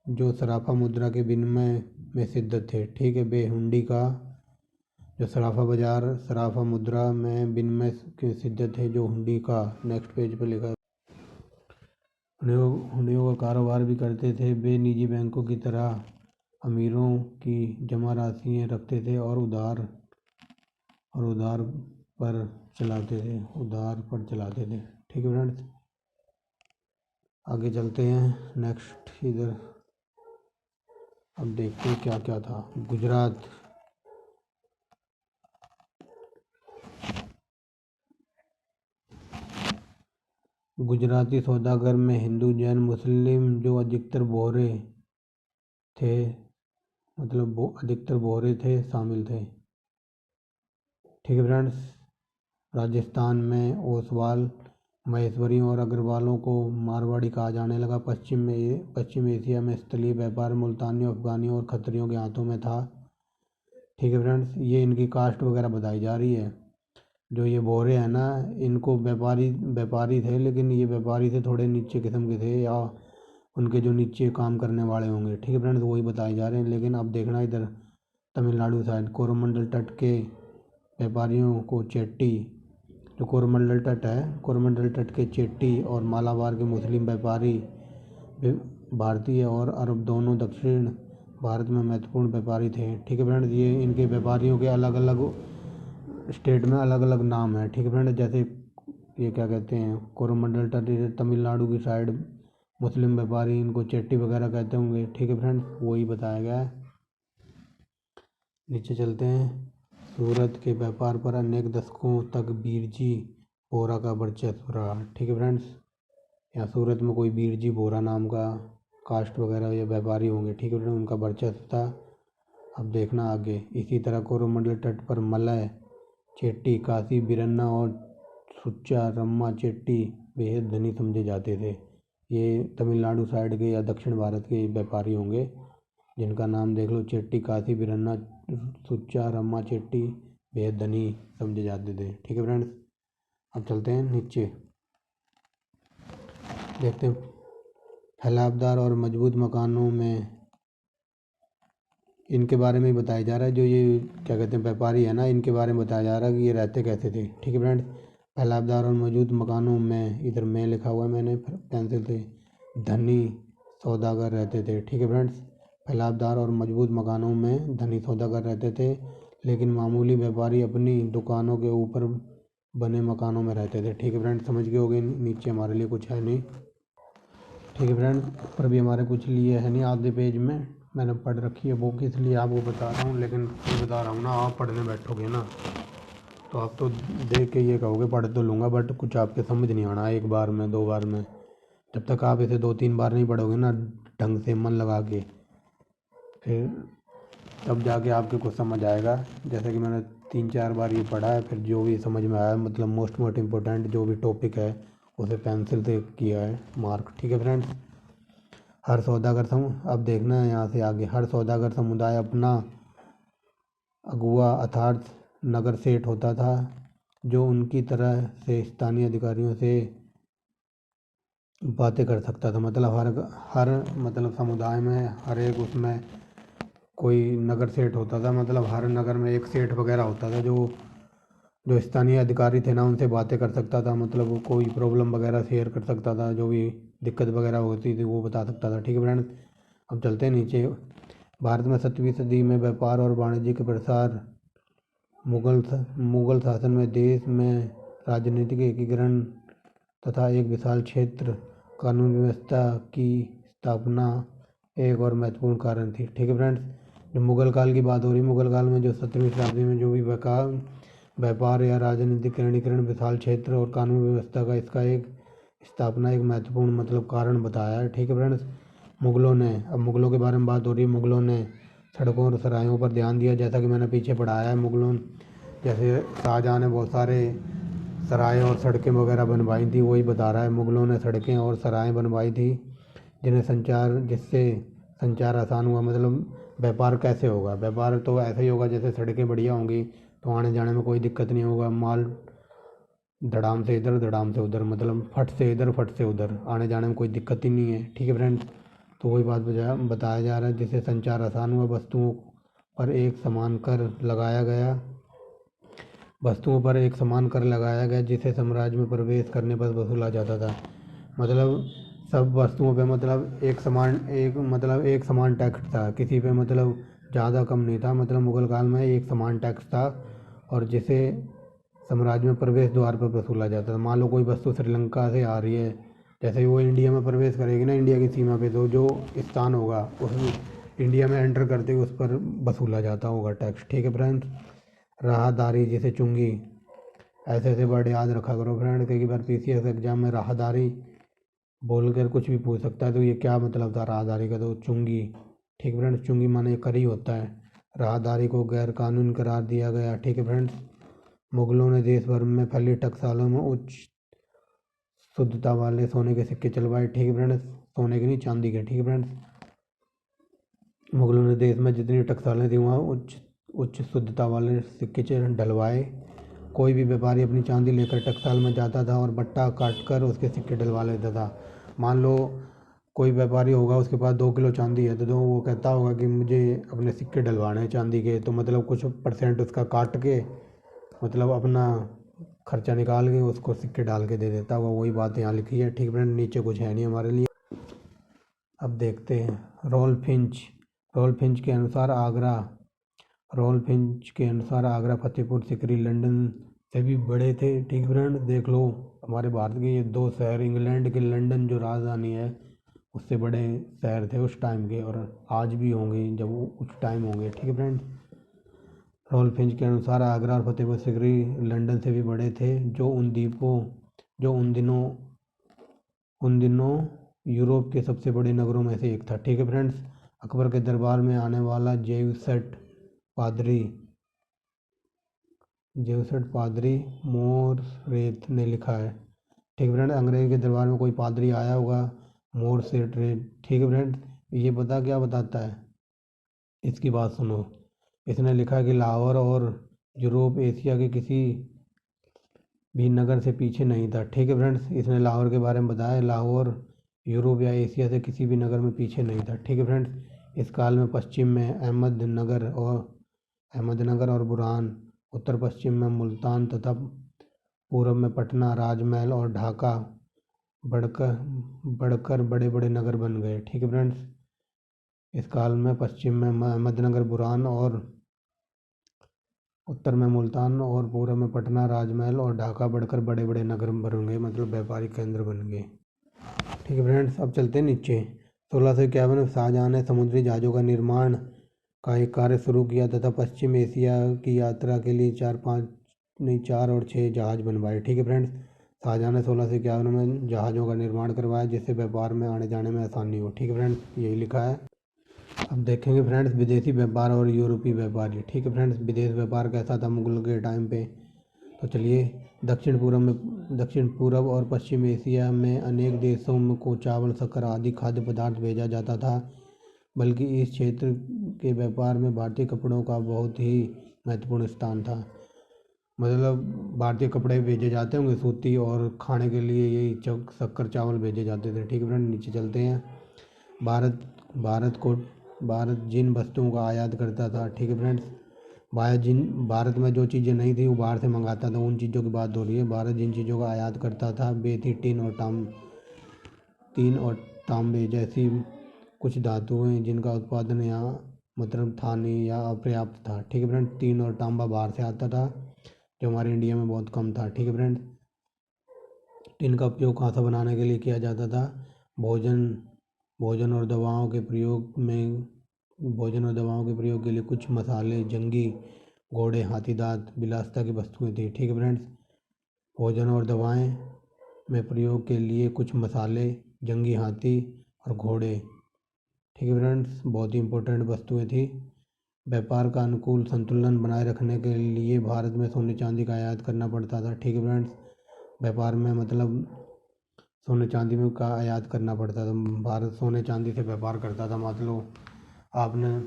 जो सराफा मुद्रा के विनिमय में सिद्ध थे। ठीक है, वे हुंडी का जो सराफा मुद्रा में विनिमय के सिद्ध थे, जो हुंडी का, नेक्स्ट पेज पे लिखा है, हुंडियों का कारोबार भी करते थे। वे निजी बैंकों की तरह अमीरों की जमा राशियाँ रखते थे और उधार पर चलाते थे। ठीक है फ्रेंड्स, आगे चलते हैं। नेक्स्ट इधर अब देखते हैं क्या क्या था। गुजराती सौदागर में हिंदू, जैन, मुस्लिम जो अधिकतर बोहरे थे, मतलब वो अधिकतर बोहरे थे, शामिल थे। ठीक है फ्रेंड्स, राजस्थान में ओसवाल, महेश्वरियों और अग्रवालों को मारवाड़ी कहा जाने लगा। पश्चिम एशिया में स्थलीय व्यापार मुल्तानियों, अफगानियों और खत्रियों के हाथों में था। ठीक है फ्रेंड्स, ये इनकी कास्ट वगैरह बताई जा रही है। जो ये बोरे हैं ना, इनको व्यापारी थे, लेकिन ये व्यापारी से थोड़े नीचे किस्म के थे, या उनके जो नीचे काम करने वाले होंगे। ठीक है फ्रेंड्स, वही बताए जा रहे हैं। लेकिन अब देखना इधर तमिलनाडु साइड, कोरोमंडल तट के व्यापारियों को चेट्टी, जो कोरोमंडल तट के चेट्टी और मालाबार के मुस्लिम व्यापारी भारतीय और अरब दोनों दक्षिण भारत में महत्वपूर्ण व्यापारी थे। ठीक है फ्रेंड्स, ये इनके व्यापारियों के अलग अलग स्टेट में अलग अलग नाम है। ठीक है फ्रेंड्स, जैसे ये क्या कहते हैं, कोरोमंडल तट तमिलनाडु की साइड मुस्लिम व्यापारी, इनको चेट्टी वगैरह कहते होंगे। ठीक है फ्रेंड्स, वही बताया गया है। नीचे चलते हैं। सूरत के व्यापार पर अनेक दशकों तक बीरजी बोरा का वर्चस्व रहा। ठीक है फ्रेंड्स, यहाँ सूरत में कोई बीरजी बोरा नाम का कास्ट वगैरह या व्यापारी होंगे। ठीक है फ्रेंड्स, उनका वर्चस्व था। अब देखना आगे। इसी तरह कोरोमंडल तट पर मलय, चेट्टी, काशी, बिरन्ना और सुच्चा रम्मा चेट्टी बेहद धनी समझे जाते थे। ये तमिलनाडु साइड के या दक्षिण भारत के व्यापारी होंगे, जिनका नाम देख लो, चेट्टी, काशी, बिरन्ना, सुच्चा रम्मा चेट्टी बेहद धनी समझे जाते थे। ठीक है फ्रेंड्स, अब चलते हैं नीचे, देखते हैं। फैलावदार और मजबूत मकानों में इनके बारे में बताया जा रहा है। जो ये क्या कहते हैं व्यापारी है ना, इनके बारे में बताया जा रहा है कि ये रहते कैसे थे। ठीक है फ्रेंड्स, फैलावदार और मजबूत मकानों में, इधर में लिखा हुआ है मैंने पेंसिल से, धनी सौदागर रहते थे। ठीक है फ्रेंड्स, फैलावदार और मजबूत मकानों में धनी सौदागर रहते थे, लेकिन मामूली व्यापारी अपनी दुकानों के ऊपर बने मकानों में रहते थे। ठीक है फ्रेंड्स, समझ गए होगे। नीचे हमारे लिए कुछ है नहीं। ठीक है फ्रेंड्स, ऊपर भी हमारे कुछ लिए है नहीं। आधे पेज में मैंने पढ़ रखी है बुक, इसलिए आपको बता रहा हूँ। लेकिन मैं बता रहा हूँ ना, आप पढ़ने बैठोगे ना तो आप तो देख के ये कहोगे पढ़ तो लूँगा, बट कुछ आपके समझ नहीं आना एक बार में, दो बार में। जब तक आप इसे 2-3 बार नहीं पढ़ोगे ना ढंग से मन लगा के, फिर तब जाके आपके कुछ समझ आएगा। जैसे कि मैंने 3-4 बार ये पढ़ा है, फिर जो भी समझ में आया मतलब मोस्ट इम्पोर्टेंट जो भी टॉपिक है उसे पेंसिल से किया है मार्क। ठीक है फ्रेंड्स। हर सौदागर अब देखना है यहाँ से आगे। हर सौदागर समुदाय अपना अगुआ अर्थात नगर सेठ होता था, जो उनकी तरह से स्थानीय अधिकारियों से बातें कर सकता था। मतलब हर मतलब समुदाय में हर एक उसमें कोई नगर सेठ होता था। मतलब हर नगर में एक सेठ वगैरह होता था जो जो स्थानीय अधिकारी थे ना उनसे बातें कर सकता था। मतलब वो कोई प्रॉब्लम वगैरह शेयर कर सकता था, जो भी दिक्कत वगैरह होती थी वो बता सकता था। ठीक है फ्रेंड्स। अब चलते हैं नीचे। भारत में 7वीं सदी में व्यापार और वाणिज्य के प्रसार, मुगल शासन में देश में राजनीतिक एकीकरण तथा एक विशाल क्षेत्र कानून व्यवस्था की स्थापना एक और महत्वपूर्ण कारण थी। ठीक है फ्रेंड्स। जो मुगल काल की बात हो रही, मुगल काल में जो 7वीं शताब्दी में जो भी व्यापार या राजनीतिक करणीकरण, विशाल क्षेत्र और कानून व्यवस्था का इसका एक स्थापना एक महत्वपूर्ण मतलब कारण बताया है। ठीक है फ्रेंड्स। अब मुगलों के बारे में बात हो रही है। मुगलों ने सड़कों और सरायों पर ध्यान दिया, जैसा कि मैंने पीछे पढ़ाया है। जैसे शाहजहाँ ने बहुत सारे सराय और सड़कें वगैरह बनवाई थी, वही बता रहा है। मुगलों ने सड़कें और सराय बनवाई थी जिससे संचार आसान हुआ। मतलब व्यापार कैसे होगा? व्यापार तो ऐसे ही होगा जैसे सड़कें बढ़िया होंगी तो आने जाने में कोई दिक्कत नहीं होगा। माल धड़ाम से इधर धड़ाम से उधर, मतलब फट से इधर फट से उधर, आने जाने में कोई दिक्कत ही नहीं है। ठीक है फ्रेंड्स। तो वही बात बताया जा रहा है, जिससे संचार आसान हुआ। वस्तुओं पर एक समान कर लगाया गया जिसे साम्राज्य में प्रवेश करने पर वसूला जाता था। मतलब सब वस्तुओं पे मतलब एक समान टैक्स था, किसी पे मतलब ज़्यादा कम नहीं था। मतलब मुगल काल में एक समान टैक्स था और जिसे साम्राज्य में प्रवेश द्वार पर वसूला जाता था। मान लो कोई वस्तु श्रीलंका से आ रही है, जैसे ही वो इंडिया में प्रवेश करेगी ना, इंडिया की सीमा पे, तो जो स्थान होगा उस इंडिया में एंटर करते ही उस पर वसूला जाता होगा टैक्स। ठीक है फ्रेंड्स। राहदारी जैसे चुंगी, ऐसे ऐसे वर्ड याद रखा करो फ्रेंड, कई बार पीसीएस एग्जाम में राहदारी बोलकर कुछ भी पूछ सकता है। तो ये क्या मतलब था राहदारी का? तो चुंगी। ठीक फ्रेंड्स। चुंगी माने करी होता है। राहदारी को गैर कानूनी करार दिया गया। ठीक है फ्रेंड्स। मुगलों ने देश भर में फैली टकसालों में उच्च शुद्धता वाले सोने के सिक्के चलवाए। ठीक है फ्रेंड्स। सोने के नहीं, चांदी के। ठीक है फ्रेंड्स। मुगलों ने देश में जितनी टकसालें थी वहाँ उच्च शुद्धता वाले सिक्के डलवाए। कोई भी व्यापारी अपनी चांदी लेकर टकसाल में जाता था और बट्टा काटकर उसके सिक्के डलवा लेता था। मान लो कोई व्यापारी होगा, उसके पास 2 किलो चांदी है, तो वो कहता होगा कि मुझे अपने सिक्के डलवाने हैं चांदी के, तो मतलब कुछ परसेंट उसका काट के मतलब अपना खर्चा निकाल के उसको सिक्के डाल के दे देता होगा। वही बात यहाँ लिखी है। ठीक फ्रेंड। नीचे कुछ है नहीं हमारे लिए। अब देखते हैं रोल फिंच के अनुसार आगरा, फतेहपुर सिकरी लंदन से भी बड़े थे। ठीक फ्रेंड। देख लो हमारे भारत के ये 2 शहर, इंग्लैंड के लंदन जो राजधानी है उससे बड़े शहर थे उस टाइम के, और आज भी होंगे जब वो उस टाइम होंगे। ठीक है फ्रेंड। रॉल फिंच के अनुसार आगरा और फतेहपुर सिकरी लंदन से भी बड़े थे, जो उन दिनों यूरोप के सबसे बड़े नगरों में से एक था। ठीक है फ्रेंड्स। अकबर के दरबार में आने वाला जेवसट पादरी मोररेथ ने लिखा है। ठीक है फ्रेंड। अंग्रेज के दरबार में कोई पादरी आया होगा, मोरसेट रेथ। ठीक है फ्रेंड। ये क्या बताता है? इसकी बात सुनो। इसने लिखा कि लाहौर और यूरोप एशिया के किसी भी नगर से पीछे नहीं था। ठीक है फ्रेंड्स। इसने लाहौर के बारे में बताया। लाहौर यूरोप या एशिया से किसी भी नगर में पीछे नहीं था। ठीक है फ्रेंड्स। इस काल में पश्चिम में अहमदनगर और बुरहान, उत्तर पश्चिम में मुल्तान तथा पूर्व में पटना, राजमहल और ढाका बढ़कर बढ़कर बड़े बड़े नगर बन गए। ठीक है फ्रेंड्स। इस काल में पश्चिम में अहमदनगर, बुरहान और उत्तर में मुल्तान और पूर्व में पटना, राजमहल और ढाका बढ़कर बड़े बड़े नगर बन गए, मतलब व्यापारिक केंद्र बन गए। ठीक है फ्रेंड्स। अब चलते हैं नीचे। 1651 में शाहजहाँ ने समुद्री जहाज़ों का निर्माण का एक कार्य शुरू किया तथा पश्चिम एशिया की यात्रा के लिए 4 और 6 जहाज़ बनवाए। ठीक है फ्रेंड्स। शाहजहाँ ने 1651 में जहाज़ों का निर्माण करवाया जिससे व्यापार में आने जाने में आसानी हो। ठीक है फ्रेंड्स, यही लिखा है। अब देखेंगे फ्रेंड्स विदेशी व्यापार और यूरोपीय व्यापार। ठीक है फ्रेंड्स, विदेश व्यापार कैसा था मुगल के टाइम पे। तो चलिए, दक्षिण पूर्व और पश्चिम एशिया में अनेक देशों में को चावल, शक्कर आदि खाद्य पदार्थ भेजा जाता था। बल्कि इस क्षेत्र के व्यापार में भारतीय कपड़ों का बहुत ही महत्वपूर्ण स्थान था। मतलब भारतीय कपड़े भेजे जाते होंगे सूती, और खाने के लिए यही शक्कर चावल भेजे जाते थे। ठीक है फ्रेंड, नीचे चलते हैं। भारत भारत को भारत जिन वस्तुओं का आयात करता था। ठीक है फ्रेंड्स, भारत में जो चीज़ें नहीं थी वो बाहर से मंगाता था, उन चीज़ों की बात हो रही है। भारत जिन चीज़ों का आयात करता था वे थी टीन और तांबे जैसी कुछ धातुएं जिनका उत्पादन यहाँ मतलब था नहीं या अपर्याप्त था। ठीक है फ्रेंड, टीन और तांबा बाहर से आता था जो हमारे इंडिया में बहुत कम था। ठीक है फ्रेंड, टिन का उपयोग कांसा बनाने के लिए किया जाता था। भोजन भोजन और दवाओं के प्रयोग में भोजन और दवाओं के प्रयोग के लिए कुछ मसाले, जंगी घोड़े, हाथी दांत विलासिता की वस्तुएं थी। ठीक है फ्रेंड्स, भोजन और दवाएं में प्रयोग के लिए कुछ मसाले, जंगी हाथी और घोड़े। ठीक है फ्रेंड्स, बहुत ही इंपॉर्टेंट वस्तुएं थी। व्यापार का अनुकूल संतुलन बनाए रखने के लिए भारत में सोने चांदी का आयात करना पड़ता था। ठीक है फ्रेंड्स, व्यापार में मतलब सोने चांदी में का आयात करना पड़ता था। भारत सोने चांदी से व्यापार करता था। मतलब आपने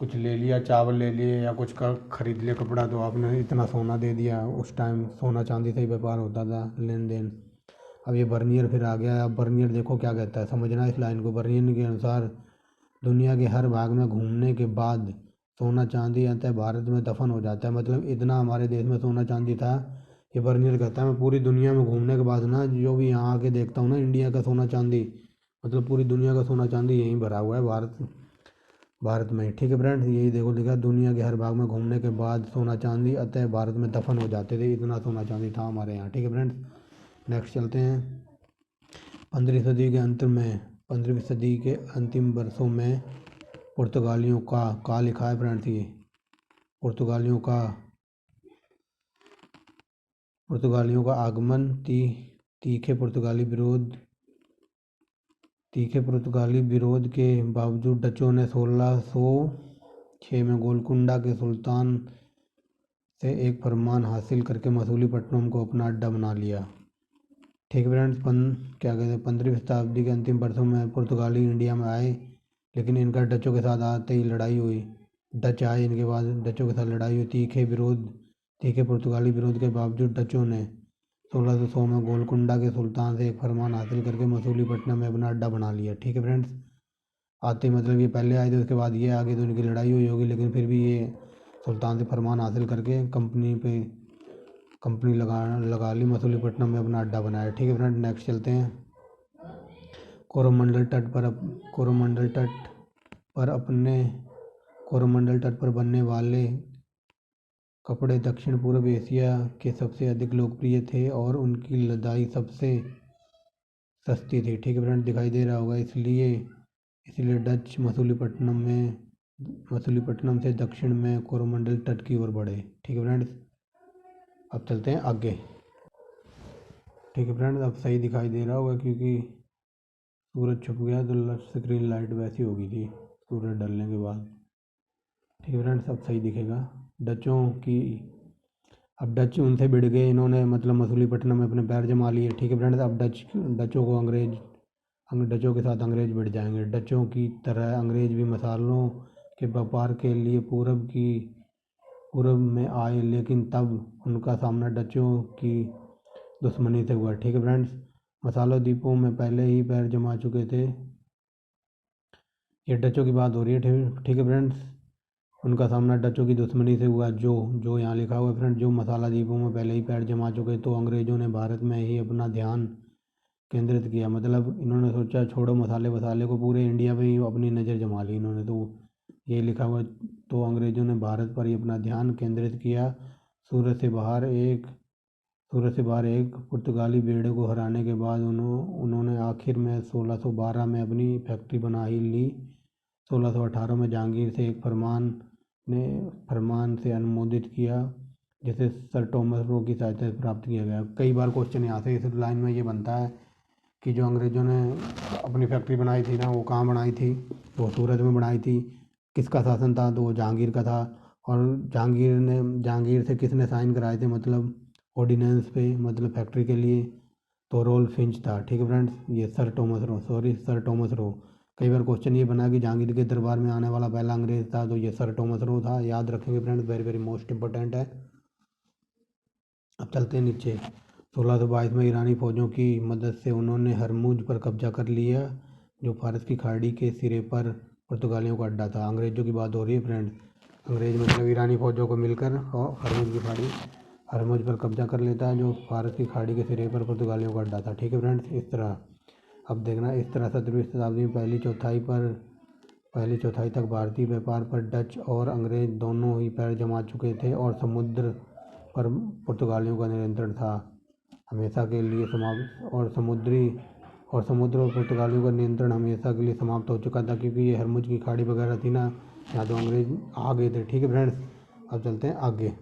कुछ ले लिया, चावल ले लिए या कुछ का खरीद लिया कपड़ा, तो आपने इतना सोना दे दिया। उस टाइम सोना चांदी से ही व्यापार होता था, लेन देन। अब ये बर्नियर फिर आ गया। अब बर्नियर देखो क्या कहता है, समझना इस लाइन को। बर्नियर के अनुसार दुनिया के हर भाग में घूमने के बाद सोना चांदी अंततः भारत में दफन हो जाता है। मतलब इतना हमारे देश में सोना चांदी था। ये बर्नियर कहता है मैं पूरी दुनिया में घूमने के बाद ना जो भी यहाँ आके देखता हूँ ना इंडिया का सोना चांदी, मतलब पूरी दुनिया का सोना चांदी यहीं भरा हुआ है भारत में। ठीक है फ्रेंड्स, यही देखो लिखा, दुनिया के हर भाग में घूमने के बाद सोना चांदी अतः भारत में दफन हो जाते थे। इतना सोना चांदी था हमारे यहाँ। ठीक है फ्रेंड्स, नेक्स्ट चलते हैं। 15वीं सदी के अंतिम वर्षों में पुर्तगालियों का लिखा है फ्रेंड्स। ये पुर्तगालियों का आगमन, तीखे पुर्तगाली विरोध के बावजूद डचों ने 1606 में गोलकुंडा के सुल्तान से एक फरमान हासिल करके मसूलीपट्टनम को अपना अड्डा बना लिया। ठीक है फ्रेंड्स, क्या कहते हैं 15वीं शताब्दी के अंतिम वर्षों में पुर्तगाली इंडिया में आए, लेकिन इनका डचों के साथ आते ही लड़ाई हुई। डच आए, इनके बाद डचों के साथ लड़ाई हुई। तीखे पुर्तगाली विरोध के बावजूद डचों ने 1600 में गोलकुंडा के सुल्तान से एक फरमान हासिल करके मसूलीपट्टनम में अपना अड्डा बना लिया। ठीक है फ्रेंड्स, आते मतलब ये पहले आए थे, उसके बाद ये आगे तो इनकी लड़ाई हुई होगी, लेकिन फिर भी ये सुल्तान से फरमान हासिल करके कंपनी लगा ली, मसूलीपट्टनम में अपना अड्डा बनाया। ठीक है फ्रेंड, नेक्स्ट चलते हैं। कोरोमंडल तट पर बनने वाले कपड़े दक्षिण पूर्व एशिया के सबसे अधिक लोकप्रिय थे और उनकी लदाई सबसे सस्ती थी। ठीक है फ्रेंड, दिखाई दे रहा होगा। इसलिए डच मसूलीपट्टनम से दक्षिण में कोरोमंडल तट की ओर बढ़े। ठीक है फ्रेंड्स, अब चलते हैं आगे। ठीक है फ्रेंड्स, अब सही दिखाई दे रहा होगा क्योंकि सूरज छुप गया तो स्क्रीन लाइट वैसी हो गई थी सूरज ढलने के बाद। ठीक है फ्रेंड्स, अब सही दिखेगा। अब डच उनसे भिड़ गए, इन्होंने मतलब मसूलीपट्टनम में अपने पैर जमा लिए। ठीक है फ्रेंड्स, अब डचों के साथ अंग्रेज भिड़ जाएंगे। डचों की तरह अंग्रेज भी मसालों के व्यापार के लिए पूर्व में आए, लेकिन तब उनका सामना डचों की दुश्मनी से हुआ। ठीक है फ्रेंड्स, मसाला द्वीपों में पहले ही पैर जमा चुके थे। ये डचों की बात हो रही है। ठीक है फ्रेंड्स, उनका सामना डचों की दुश्मनी से हुआ, जो यहाँ लिखा हुआ है फ्रेंड, जो मसाला द्वीपों में पहले ही पैर जमा चुके, तो अंग्रेजों ने भारत में ही अपना ध्यान केंद्रित किया। मतलब इन्होंने सोचा छोड़ो मसाले को, पूरे इंडिया पे ही अपनी नज़र जमा ली इन्होंने। तो ये लिखा हुआ, तो अंग्रेजों ने भारत पर ही अपना ध्यान केंद्रित किया। सूरत से बाहर एक पुर्तगाली बेड़े को हराने के बाद उन्होंने आखिर में 1612 में अपनी फैक्ट्री बना ही ली। 1618 में जहांगीर से एक फरमान से अनुमोदित किया जिसे सर टॉमस रो की सहायता से प्राप्त किया गया। कई बार क्वेश्चन यहाँ से इस लाइन में ये बनता है कि जो अंग्रेज़ों ने अपनी फैक्ट्री बनाई थी ना, वो कहाँ बनाई थी? वो सूरत में बनाई थी। किसका शासन था? तो वो जहांगीर का था। और जहांगीर से किसने साइन कराए थे, मतलब ऑर्डिनेंस पे, मतलब फैक्ट्री के लिए? तो रोल फिंच था। ठीक है फ्रेंड्स, ये सर टॉमस रो। कई बार क्वेश्चन ये बना कि जहांगीर के दरबार में आने वाला पहला अंग्रेज था, तो ये सर टॉमस रो था। याद रखेंगे friends, very very most important है। अब चलते हैं नीचे। 1622 में ईरानी फौजों की मदद से उन्होंने हरमुज पर कब्जा कर लिया, जो फारस की खाड़ी के सिरे पर पुर्तगालियों का अड्डा था। अंग्रेज़ों की बात हो रही है फ्रेंड्स। अंग्रेज मतलब ईरानी फौजों को मिलकर और हरमुज पर कब्जा कर लेता है, जो फारस की खाड़ी के सिरे पर पुर्तगालियों का अड्डा था। ठीक है फ्रेंड्स, इस तरह अब देखना, इस तरह 17वीं शताब्दी में पहली चौथाई तक भारतीय व्यापार पर डच और अंग्रेज दोनों ही पैर जमा चुके थे, और समुद्र पर पुर्तगालियों का नियंत्रण था हमेशा के लिए समाप्त और समुद्र और पुर्तगालियों का नियंत्रण हमेशा के लिए समाप्त हो चुका था, क्योंकि ये हरमुज की खाड़ी वगैरह थी ना, यहाँ तो अंग्रेज आ गए थे। ठीक है फ्रेंड्स, अब चलते हैं आगे।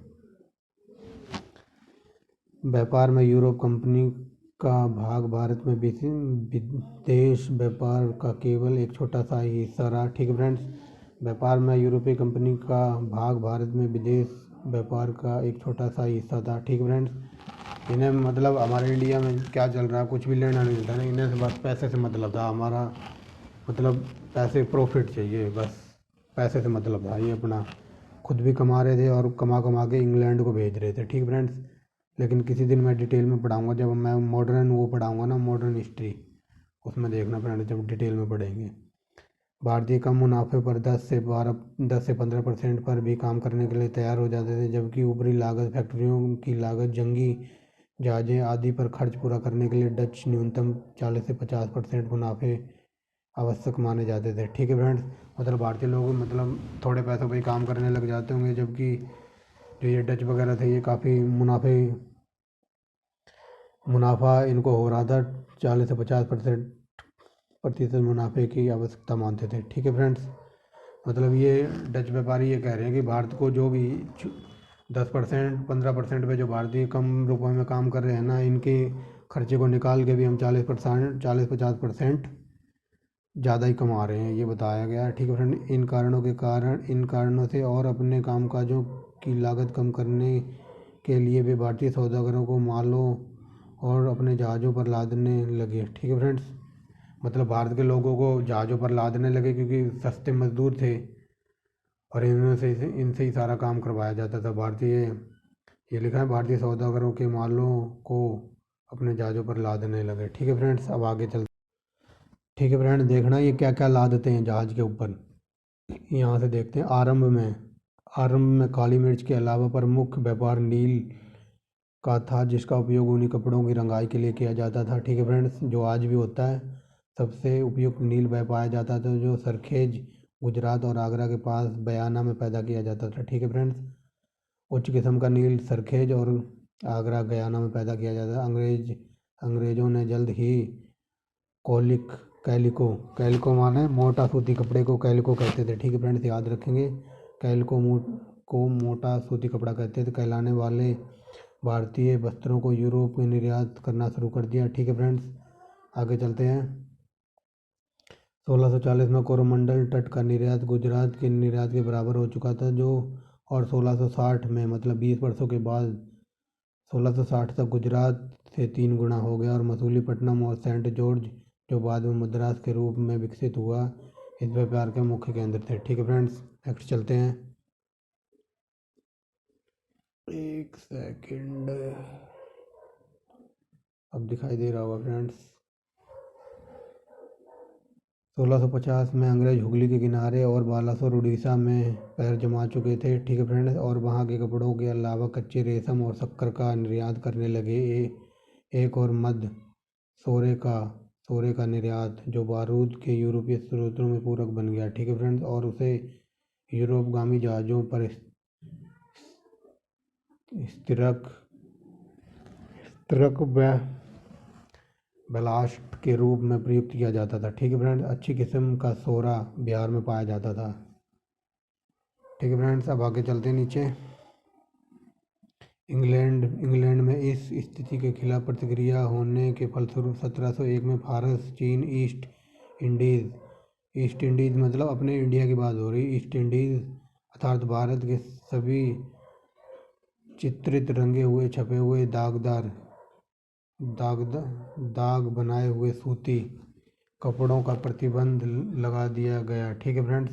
व्यापार में यूरोप कंपनी का भाग भारत में विदेश व्यापार का केवल एक छोटा सा ही हिस्सा रहा। ठीक है फ्रेंड्स, व्यापार में यूरोपीय कंपनी का भाग भारत में विदेश व्यापार का एक छोटा सा ही हिस्सा था। ठीक है फ्रेंड्स, इन्हें मतलब हमारे इंडिया में क्या चल रहा है, कुछ भी लेना नहीं था ना, इन्हें से बस पैसे से मतलब था। हमारा मतलब पैसे, प्रॉफिट चाहिए, बस पैसे से मतलब था। ये अपना खुद भी कमा रहे थे और कमा कमा के इंग्लैंड को भेज रहे थे। ठीक फ्रेंड्स, लेकिन किसी दिन मैं डिटेल में पढ़ाऊँगा, जब मैं मॉडर्न वो पढ़ाऊँगा ना, मॉडर्न हिस्ट्री, उसमें देखना फ्रेंड्स, जब डिटेल में पढ़ेंगे। भारतीय कम मुनाफे पर 10 से 15% पर भी काम करने के लिए तैयार हो जाते थे, जबकि ऊपरी लागत फैक्ट्रियों की लागत, जंगी जहाज़ें आदि पर खर्च पूरा करने के लिए डच न्यूनतम 40 से 50% मुनाफे आवश्यक माने जाते थे। ठीक है फ्रेंड्स, मतलब भारतीय लोग मतलब थोड़े पैसों पर ही काम करने लग जाते होंगे, जबकि जो ये डच वगैरह थे, ये काफ़ी मुनाफा इनको हो रहा था। 40 से 50% मुनाफे की आवश्यकता मानते थे। ठीक है फ्रेंड्स, मतलब ये डच व्यापारी ये कह रहे हैं कि भारत को जो भी 10% 15% पे जो भारतीय कम रुपए में काम कर रहे हैं ना, इनके खर्चे को निकाल के भी हम 40-50% ज़्यादा ही कमा रहे हैं, ये बताया गया है। ठीक है फ्रेंड, इन कारणों से और अपने कामकाजों की लागत कम करने के लिए वे भारतीय सौदागरों को मालों और अपने जहाज़ों पर लादने लगे। ठीक है फ्रेंड्स, मतलब भारत के लोगों को जहाज़ों पर लादने लगे, क्योंकि सस्ते मजदूर थे और इनसे ही सारा काम करवाया जाता था। ये लिखा है, भारतीय सौदागरों के मालों को अपने जहाज़ों पर लादने लगे। ठीक है फ्रेंड्स, अब आगे चलते। ठीक है फ्रेंड्स, देखना ये क्या क्या लादते हैं जहाज़ के ऊपर, यहाँ से देखते हैं। आरंभ में काली मिर्च के अलावा प्रमुख व्यापार नील का था, जिसका उपयोग ऊनी कपड़ों की रंगाई के लिए किया जाता था। ठीक है फ्रेंड्स, जो आज भी होता है। सबसे उपयुक्त नील वह पाया जाता था जो सरखेज, गुजरात और आगरा के पास बयाना में पैदा किया जाता था। ठीक है फ्रेंड्स, उच्च किस्म का नील सरखेज और आगरा गयाना में पैदा किया जाता था। अंग्रेजों ने जल्द ही कॉलिक कैलिको कैलिको माने मोटा सूती कपड़े को कैलिको कहते थे। ठीक है फ्रेंड्स, याद रखेंगे, कैलिको को मोटा सूती कपड़ा कहते थे। कहलाने वाले भारतीय वस्त्रों को यूरोप में निर्यात करना शुरू कर दिया। ठीक है फ्रेंड्स, आगे चलते हैं। 1640 में कोरोमंडल तट का निर्यात गुजरात के निर्यात के बराबर हो चुका था, जो और 1660 में, मतलब 20 वर्षों के बाद 1660 तक गुजरात से 3 गुना हो गया, और मसूलीपट्टनम और सेंट जॉर्ज, जो बाद में मद्रास के रूप में विकसित हुआ, इस व्यापार के मुख्य केंद्र थे। ठीक है फ्रेंड्स, नेक्स्ट चलते हैं। एक सेकंड, अब दिखाई दे रहा होगा फ्रेंड्स। 1650 में अंग्रेज हुगली के किनारे और बालासोर उड़ीसा में पैर जमा चुके थे। ठीक है फ्रेंड्स, और वहाँ के कपड़ों के अलावा कच्चे रेशम और शक्कर का निर्यात करने लगे। एक और मध्य सोरे का निर्यात, जो बारूद के यूरोपीय स्रोतों में पूरक बन गया। ठीक है फ्रेंड्स, और उसे यूरोपगामी जहाज़ों पर स्थिरक बैलास्ट के रूप में प्रयुक्त किया जाता था। ठीक है फ्रेंड्स, अच्छी किस्म का सोरा बिहार में पाया जाता था। ठीक है फ्रेंड्स, अब आगे चलते हैं नीचे। इंग्लैंड में इस स्थिति के खिलाफ प्रतिक्रिया होने के फलस्वरूप 1701 में फारस, चीन, ईस्ट इंडीज़ मतलब अपने इंडिया की बात हो रही, ईस्ट इंडीज़ अर्थात भारत के सभी चित्रित, रंगे हुए, छपे हुए, दाग बनाए हुए सूती कपड़ों का प्रतिबंध लगा दिया गया। ठीक है फ्रेंड्स,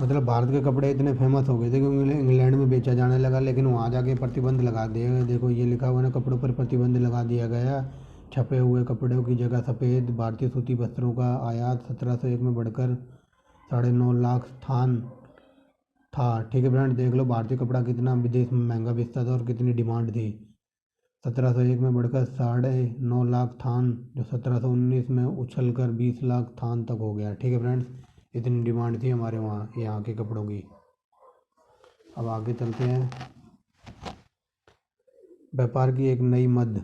मतलब भारत के कपड़े इतने फेमस हो गए थे क्योंकि इंग्लैंड में बेचा जाने लगा, लेकिन वहाँ जाके प्रतिबंध लगा दिया गया। देखो ये लिखा हुआ ना, कपड़ों पर प्रतिबंध लगा दिया गया। छपे हुए कपड़ों की जगह सफ़ेद भारतीय सूती वस्त्रों का आयात 1701 में बढ़कर 9.5 लाख स्थान था। ठीक है फ्रेंड, देख लो भारतीय कपड़ा कितना विदेश में महंगा बेचता था और कितनी डिमांड थी। 1701 में बढ़कर 9.5 लाख थान, जो 1719 में उछल कर 20 लाख थान तक हो गया। ठीक है फ्रेंड्स, इतनी डिमांड थी हमारे वहाँ यहाँ के कपड़ों की। अब आगे चलते हैं। व्यापार की एक नई मद,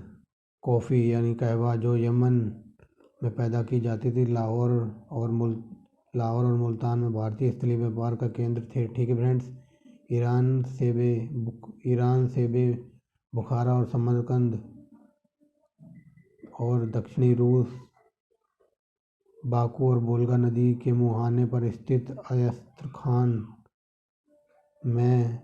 कॉफ़ी यानी कहवा, जो यमन में पैदा की जाती थी। लाहौर और मुल्तान में भारतीय स्थलीय व्यापार का केंद्र थे। ठीक है फ्रेंड्स, ईरान सेबे, बुखारा और समरकंद, और दक्षिणी रूस बाकू और वोल्गा नदी के मुहाने पर स्थित अयस्त्रखान में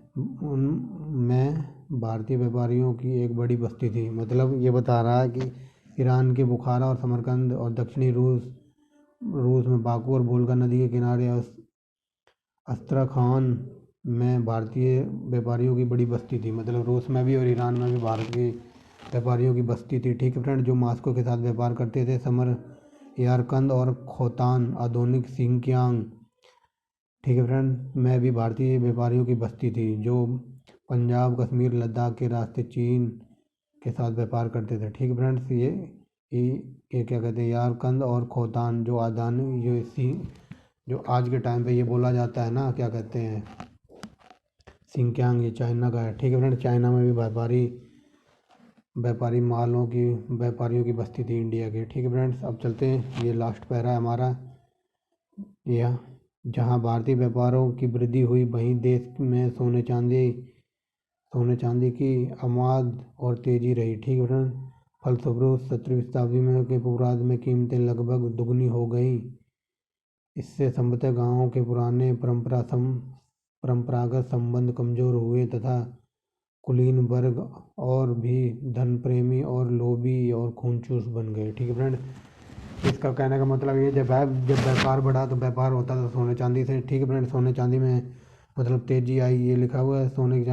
भारतीय व्यापारियों की एक बड़ी बस्ती थी। मतलब ये बता रहा है कि ईरान के बुखारा और समरकंद और दक्षिणी रूस में बाकू और वोल्गा नदी के किनारे अस्त्रखान में भारतीय व्यापारियों की बड़ी बस्ती थी। मतलब रूस में भी और ईरान में भी भारत के व्यापारियों की बस्ती थी। ठीक है फ्रेंड, जो मॉस्को के साथ व्यापार करते थे। यारकंद और खोतान, आधुनिक सिंकियांग, ठीक है फ्रेंड, में भी भारतीय व्यापारियों की बस्ती थी, जो पंजाब, कश्मीर, लद्दाख के रास्ते चीन के साथ व्यापार करते थे। ठीक है फ्रेंड्स, ये क्या कहते हैं, यारकंद और खोतान, जो जो आज के टाइम पे ये बोला जाता है ना, क्या कहते हैं, सिंकियांग, ये चाइना का है। ठीक है फ्रेंड, चाइना में भी व्यापारियों की बस्ती थी इंडिया के। ठीक है फ्रेंड्स, अब चलते हैं, ये लास्ट पैरा है हमारा। यह जहाँ भारतीय व्यापारों की वृद्धि हुई, वहीं देश में सोने चांदी की आमद और तेजी रही। ठीक है फ्रेंड, फलस्वरूप 17वीं शताब्दी में के पूर्वार्ध में कीमतें लगभग दुगनी हो गई। इससे संभवतः गांवों के पुराने परंपरागत संबंध कमजोर हुए तथा कुलीन वर्ग और भी धन प्रेमी और लोभी और खूंचूस बन गए। ठीक है फ्रेंड, इसका कहने का मतलब ये, जब व्यापार बढ़ा तो व्यापार होता था सोने चांदी से। ठीक है फ्रेंड, सोने चांदी में मतलब तेजी आई, ये लिखा हुआ है। सोने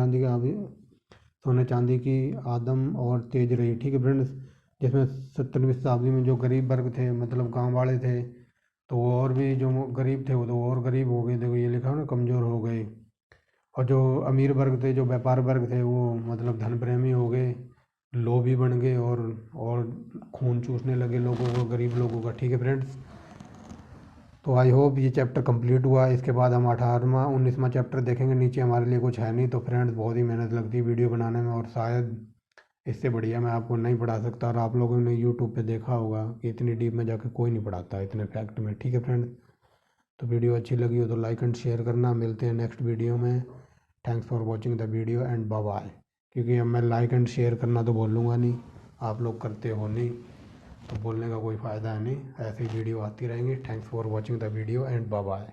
चांदी की आदम और तेज रही। ठीक है फ्रेंड्स, जिसमें 17वीं शताब्दी में जो गरीब वर्ग थे, मतलब गांव वाले थे, तो वो और भी जो गरीब थे वो तो और गरीब हो गए। देखो ये लिखा है ना, कमज़ोर हो गए। और जो अमीर वर्ग थे, जो व्यापार वर्ग थे, वो मतलब धन प्रेमी हो गए, लोभी बन गए और खून चूसने लगे लोगों को, गरीब लोगों का। ठीक है फ्रेंड्स, तो आई होप ये चैप्टर कंप्लीट हुआ। इसके बाद हम 18वां 19वां चैप्टर देखेंगे। नीचे हमारे लिए कुछ है नहीं, तो फ्रेंड्स बहुत ही मेहनत लगती है वीडियो बनाने में, और शायद इससे बढ़िया मैं आपको नहीं पढ़ा सकता। और आप लोगों ने यूट्यूब पे देखा होगा कि इतनी डीप में जाकर कोई नहीं पढ़ाता इतने फैक्ट में। ठीक है फ्रेंड्स, तो वीडियो अच्छी लगी हो तो लाइक एंड शेयर करना। मिलते हैं नेक्स्ट वीडियो में। Thanks for watching the video and bye bye. क्योंकि अब मैं लाइक एंड शेयर करना तो बोलूँगा नहीं, आप लोग करते हो नहीं, तो बोलने का कोई फ़ायदा है नहीं। ऐसी वीडियो आती रहेंगी। Thanks for watching the video and bye bye.